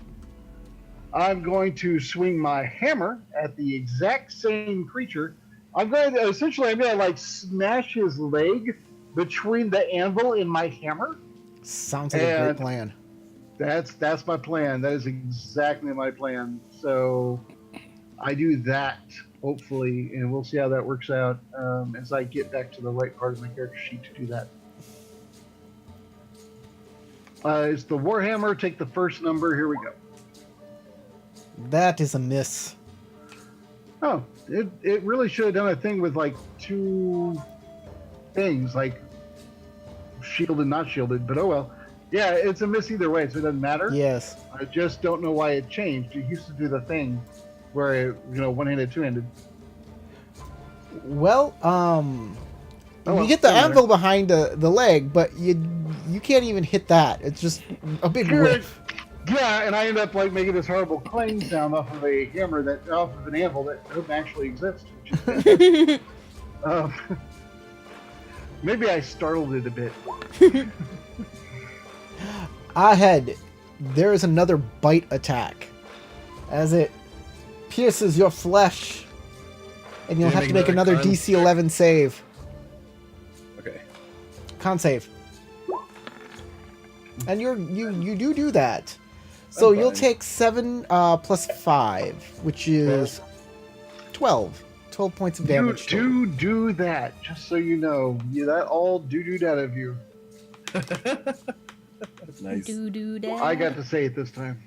I'm going to swing my hammer at the exact same creature. I'm going to like smash his leg between the anvil and my hammer. Sounds like a great And- plan. That's my plan. That is exactly my plan. So I do that, hopefully, and we'll see how that works out as I get back to the right part of my character sheet to do that. It's the Warhammer. Take the first number. Here we go. That is a miss. Oh, it really should have done a thing with like 2 things, like shielded and not shielded, but oh well. Yeah, it's a miss either way, so it doesn't matter. Yes. I just don't know why it changed. It used to do the thing where it, one-handed, two-handed. Well, well, you hit the doesn't matter. anvil behind the leg, but you can't even hit that. It's just a big whiff. Yeah, and I end up like making this horrible clang sound off of a hammer off of an anvil that doesn't actually exist. Which is maybe I startled it a bit. Ahead, there is another bite attack as it pierces your flesh, and you'll Can you have to make another con DC 11 save. Okay. Con save. And you do that. So I'm you'll fine. take 7 plus 5, which is 12. 12 points of You damage. do that, just so you know. That all do that of you. Nice. Do that. I got to say it this time.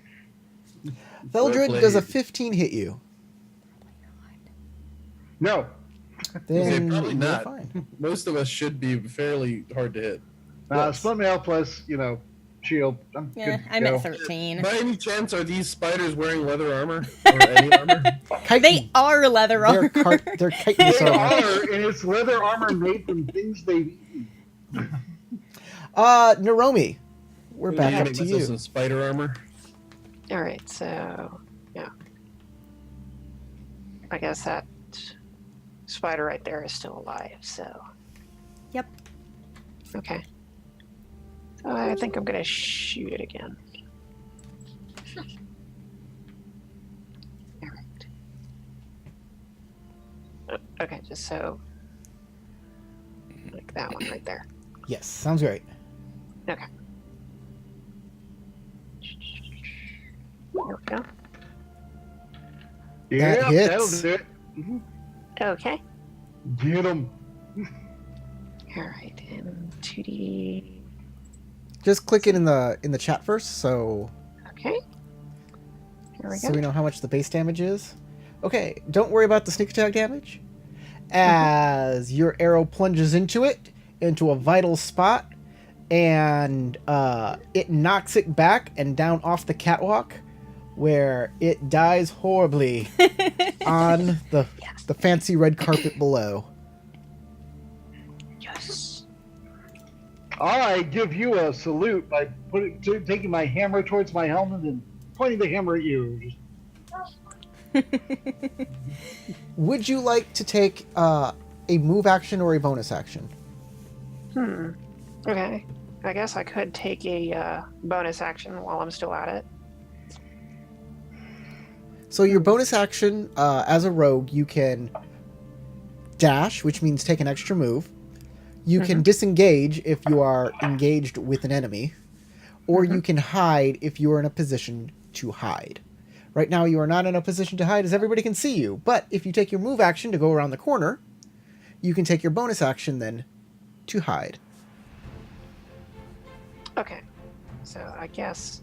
Theldred, Well does a played. 15 hit you? No. Then probably you're not. fine. Most of us should be fairly hard to hit. Yes. Split mail plus, shield. I'm Yeah, good to I'm go. at 13. By any chance, are these spiders wearing leather armor? Or any armor? They are leather They're, armor. they're chitinous They armor. are, and it's leather armor made from things they've eaten. Naromi, we're I'm back gonna up make to myself you. some spider armor. All right, so yeah, I guess that spider right there is still alive. So Yep. okay, so I think I'm gonna shoot it again. All right. Okay, just so that one right there. Yes, sounds great. Okay. There we go. Yeah, hits. that'll do it. Mhm. Okay. Get him. All right. And 2D. Just click it in the chat first, so Okay. Here we so go. we know how much the base damage is. Okay, don't worry about the sneak attack damage. As your arrow plunges into a vital spot, and it knocks it back and down off the catwalk, where it dies horribly on the fancy red carpet below. Yes. I give you a salute by taking my hammer towards my helmet and pointing the hammer at you. Would you like to take a move action or a bonus action? Okay. I guess I could take a bonus action while I'm still at it. So your bonus action, as a rogue, you can dash, which means take an extra move. You can disengage if you are engaged with an enemy, or you can hide if you are in a position to hide. Right now you are not in a position to hide as everybody can see you, but if you take your move action to go around the corner, you can take your bonus action then to hide. Okay. So I guess.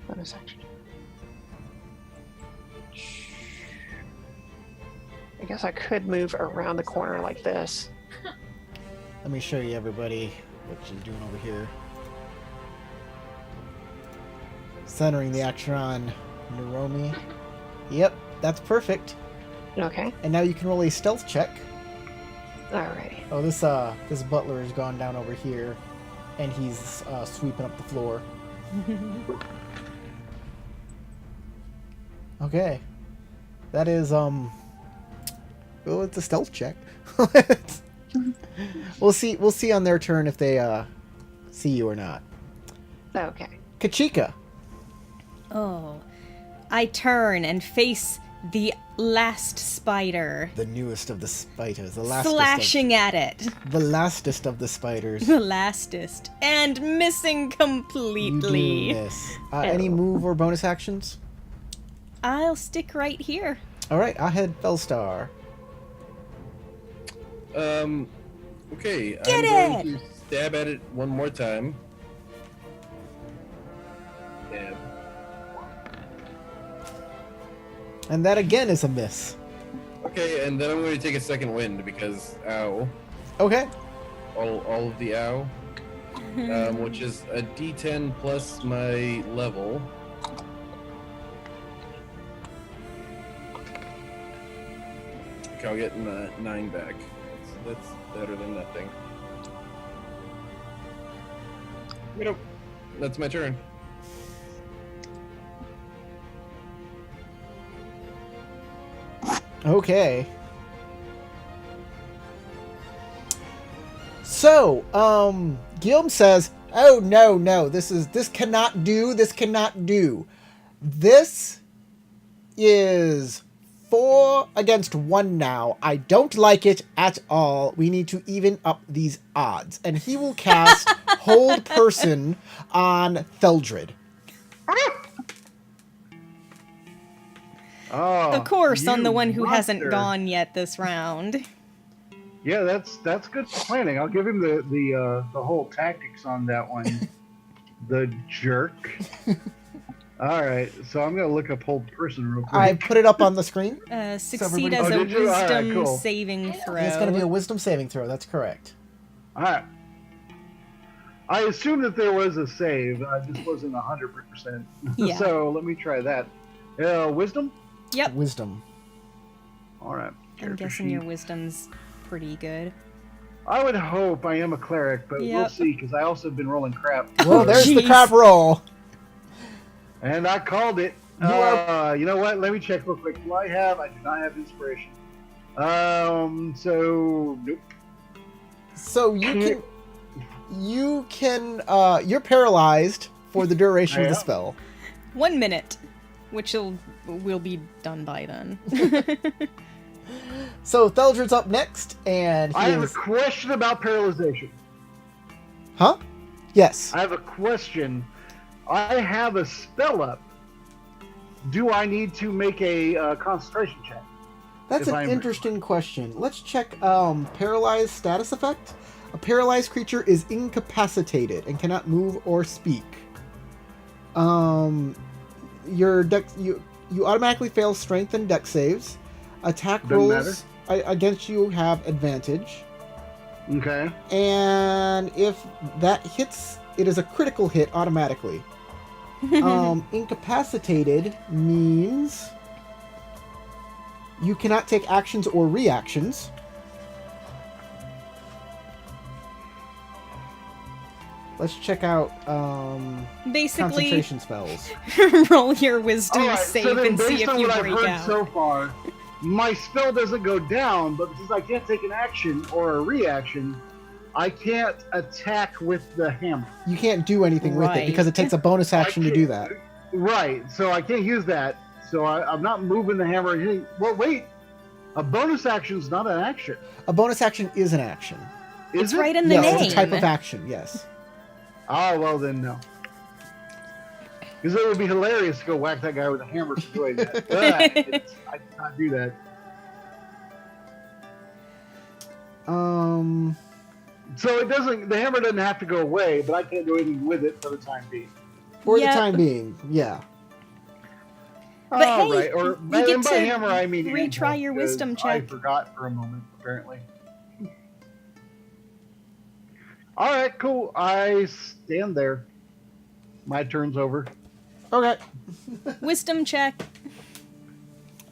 Bonus action. I guess I could move around the corner like this. Let me show you everybody what she's doing over here. Centering the action on Naromi. Yep, that's perfect. Okay. And now you can roll a stealth check. Alrighty. Oh, this butler has gone down over here, and he's sweeping up the floor. Okay, that is well, it's a stealth check. We'll see on their turn if they see you or not. Okay. Kachika. Oh. I turn and face the last spider. The newest of the spiders. The lastest Slashing at it. Of, the lastest of the spiders. The lastest. And missing You completely. do miss. Any move or bonus actions? I'll stick right here. Alright, Ahead Felstar. Okay. Get I'm going to stab at it one more time. Stab. And that again is a miss. Okay, and then I'm going to take a second wind because ow. Okay. All of the ow. Which is a D10 plus my level. Okay, I'll get 9 back. That's better than nothing. Nope. That's my turn. Okay. So, Guillaume says, "Oh no, this cannot do. This cannot do. This is 4 against 1 now. I don't like it at all. We need to even up these odds." And he will cast Hold Person on Theldred. Oh, Of course, on you the one who hasn't monster. gone yet this round. Yeah, that's good planning. I'll give him the whole tactics on that one. The jerk. All right, so I'm gonna look up Hold Person real quick. I put it up on the screen. Succeed everybody- as Oh, a did you? All right, wisdom cool. saving throw. It's going to be a Wisdom saving throw. That's correct. All right. I assumed that there was a save. I just wasn't 100%. Yeah. So let me try that. Wisdom. Yep. Wisdom. All right. I'm Character guessing your sheet. wisdom's pretty good. I would hope. I am a cleric, but we'll Yep. see because I also have been rolling crap. Well, there's the Jeez. crap roll. And I called it. You are- You know what? Let me check real quick. Do I have? I do not have inspiration. So nope. So you can you're paralyzed for the duration of the Yeah. spell. 1 minute, which will be done by then. So Theldred's up next, and I he have a is... question about paralyzation. Huh? Yes. I have a question. I have a spell up. Do I need to make a concentration check? That's If an I'm- interesting question. Let's check paralyzed status effect. A paralyzed creature is incapacitated and cannot move or speak. Your dex, you automatically fail strength and dex saves. Attack Doesn't rolls against you have advantage. Okay. And if that hits, it is a critical hit automatically. Incapacitated means you cannot take actions or reactions. Let's check out Basically, concentration spells. roll your wisdom All right, save so then and see based if on you what I've break heard out. so far, my spell doesn't go down, but because I can't take an action or a reaction, I can't attack with the hammer. You can't do anything with it because it takes a bonus action to do that. Right, so I can't use that. So I'm not moving the hammer and hitting. Well, wait. A bonus action is not an action. A bonus action is an action. Is It's it? right in the Yes, name. it's a type of action, yes. Oh, well then, no. Because it would be hilarious to go whack that guy with a hammer for doing that. I cannot do that. So it doesn't. The hammer doesn't have to go away, but I can't do anything with it for the time being. For Yep. the time being, yeah. But All hey, right. Or you by, get and by to hammer, I mean retry Angel, your wisdom because I check. forgot for a moment, apparently. All right, cool. I stand there. My turn's over. Okay. Wisdom check.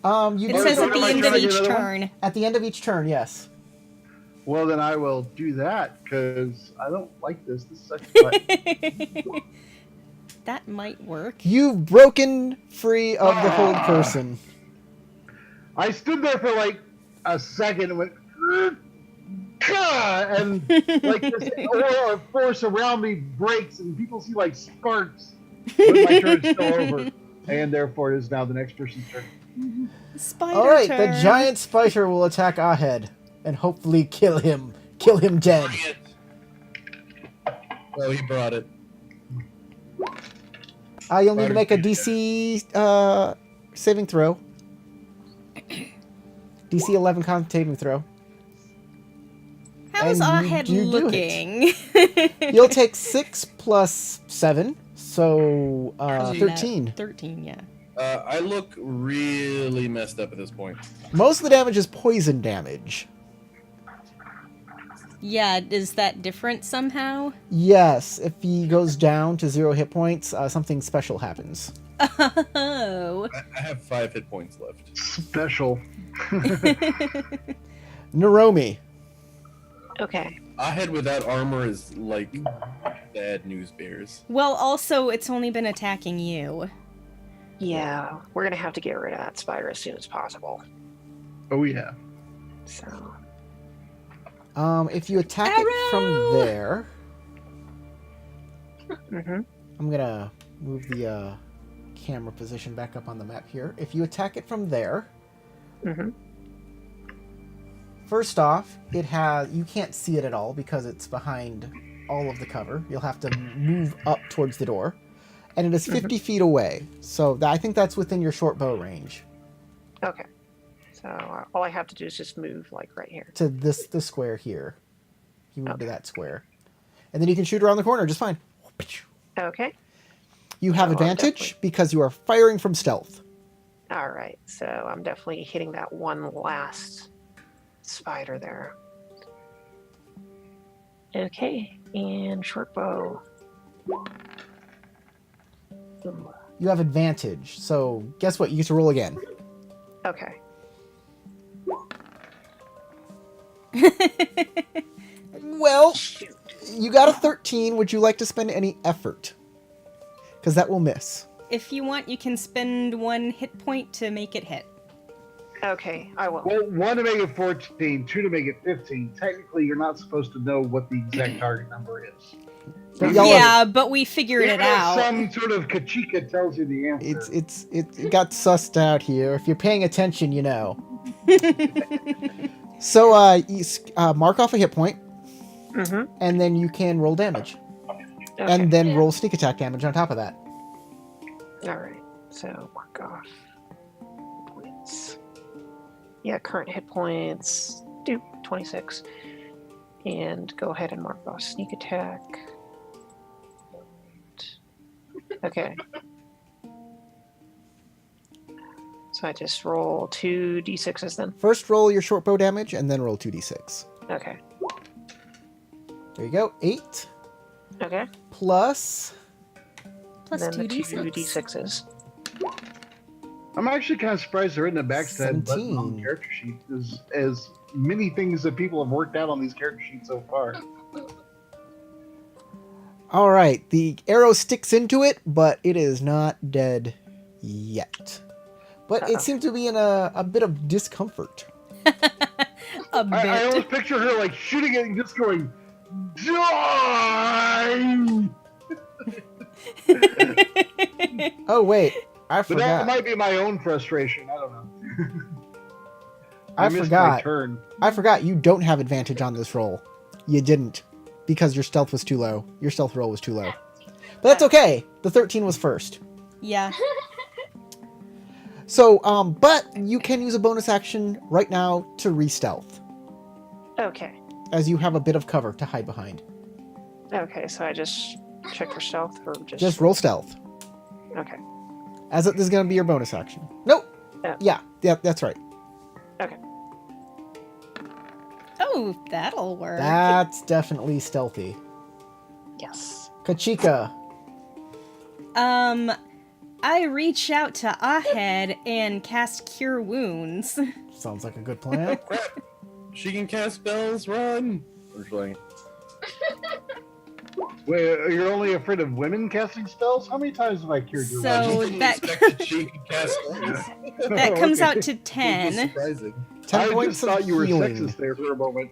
You It do says so at the am I end trying of to get each another one? turn. at the end of each turn, yes. Well, then I will do that because I don't like this. This sucks. But That might work. You've broken free of the hold person. I stood there for like a second and went, "Gah!" and like this aura of force around me breaks, and people see like sparks. But my turn's still over, and therefore it is now the next person's turn. Spider All right, turn. the giant spider will attack Ahed and hopefully kill him. Kill him dead. Bring it. Oh, he brought it. You'll need to Spider make a creature. DC saving throw. DC 11 con saving throw. How's And Ahed you do it. looking? You'll take 6 plus 7, so How's he? 13. 13, yeah. I look really messed up at this point. Most of the damage is poison damage. Yeah, is that different somehow? Yes, if he goes down to 0 hit points, something special happens. Oh. I have 5 hit points left. Special. Naromi. Okay. Ahed without armor is like bad news bears. Well, also, it's only been attacking you. Yeah, we're gonna have to get rid of that spider as soon as possible. Oh yeah. So If you attack it from Arrow! there, mhm. I'm gonna move the camera position back up on the map here. If you attack it from there, Mhm. first off, you can't see it at all because it's behind all of the cover. You'll have to move up towards the door. And it is 50 feet away. So I think that's within your short bow range. Okay. So all I have to do is just move like right here. To this square here. You move to Okay. that square. And then you can shoot around the corner just fine. Okay. You have Oh, advantage definitely. because you are firing from stealth. All right. So I'm definitely hitting that one last spider there. Okay. And short bow. You have advantage. So guess what? You get to roll again. Okay. Well, Shoot. you got a 13. Would you like to spend any effort? Because that will miss. If you want, you can spend 1 hit point to make it hit. Okay, I will. Well, 1 to make it 14, 2 to make it 15. Technically, you're not supposed to know what the exact target number is. But y'all Yeah, but we figured it Even if out. some sort of kachika tells you the answer. it got sussed out here. If you're paying attention, you know. So mark off a hit point, Mm-hmm. and then you can roll damage, Okay. and then roll sneak attack damage on top of that. All right. So mark off points. Yeah, current hit points. Do 26. And go ahead and mark off sneak attack. Okay. So I just roll 2 d6s then. First roll your short bow damage, and then roll 2d6. Okay. There you go. 8 Okay. plus. Plus then 2 the 2 d6. d6s. I'm actually kind of surprised there isn't a backstab button on 17. the character sheet. As many things that people have worked out on these character sheets so far. All right, the arrow sticks into it, but it is not dead yet. But it Uh-oh. seems to be in a bit of discomfort. A I bit. always picture her like shooting it and just going, die! Oh wait, I But that forgot. might be my own frustration. I don't know. I missed my forgot. turn. I forgot you don't have advantage on this roll. You didn't, because your stealth was too low. Your stealth roll was too low. But that's okay. The 13 was first. Yeah. So, but you can use a bonus action right now to re-stealth, Okay. as you have a bit of cover to hide behind. Okay, so I just check for stealth or Just roll stealth. Okay. As this is going to be your bonus action. Nope. Yeah. Yeah, that's right. Okay. Oh, that'll work. That's definitely stealthy. Yes. Kachika. I reach out to Ahead and cast Cure Wounds. Sounds like a good plan. Crap! She can cast spells. Run! I'm just playing. Wait, you're only afraid of women casting spells? How many times have I cured your So- wife? Didn't that- expect that she could cast spells. That comes Okay. out to It was 10. surprising. 10 I points just thought of you were healing. sexist there for a moment.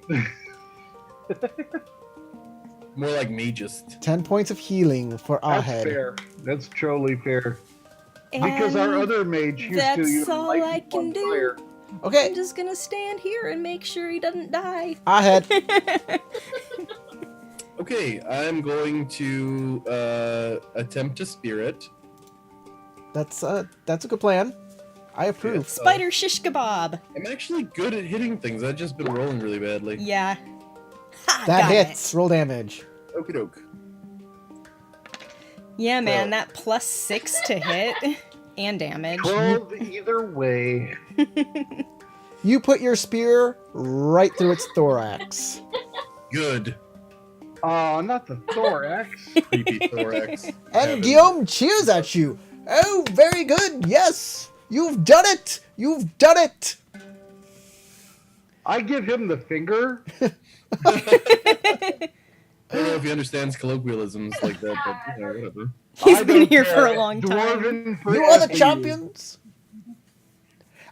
More like magist. 10 points of healing for That's Ahead. fair. That's totally fair. Because our And other mage used to that's use all light I people can on do. fire. Okay, I'm just gonna stand here and make sure he doesn't die. Ahead. Okay, I'm going to attempt to spirit. That's a good plan. I approve. Yes. Spider shish kebab. I'm actually good at hitting things. I've just been rolling really badly. Yeah. Ha, That got hits. it. Roll damage. Okie doke. Yeah, man, So- that +6 to hit and damage. 12 either way. You put your spear right through its thorax. Good. Oh, not the thorax. Creepy thorax. And Heaven. Guillaume cheers at you. Oh, very good. Yes. You've done it. You've done it. I give him the finger. I don't know if he understands colloquialisms like that, but you know, whatever. He's I been don't here care. for a long time. Dwarven for You are the FU. champions.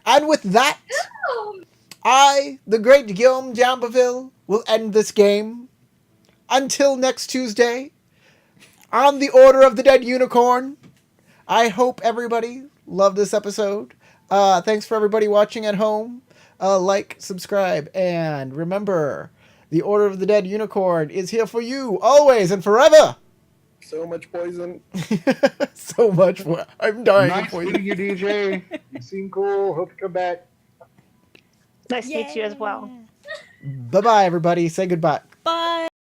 And with that, Oh, I, the great Guillaume Jambaville, will end this game. Until next Tuesday, on the Order of the Dead Unicorn. I hope everybody loved this episode. Thanks for everybody watching at home. Like, subscribe, and remember, the Order of the Dead Unicorn is here for you, always and forever. So much poison. So much. I'm dying. Nice meeting you, DJ. You seem cool. Hope you come back. Nice to meet you as well. Bye-bye, everybody. Say goodbye. Bye.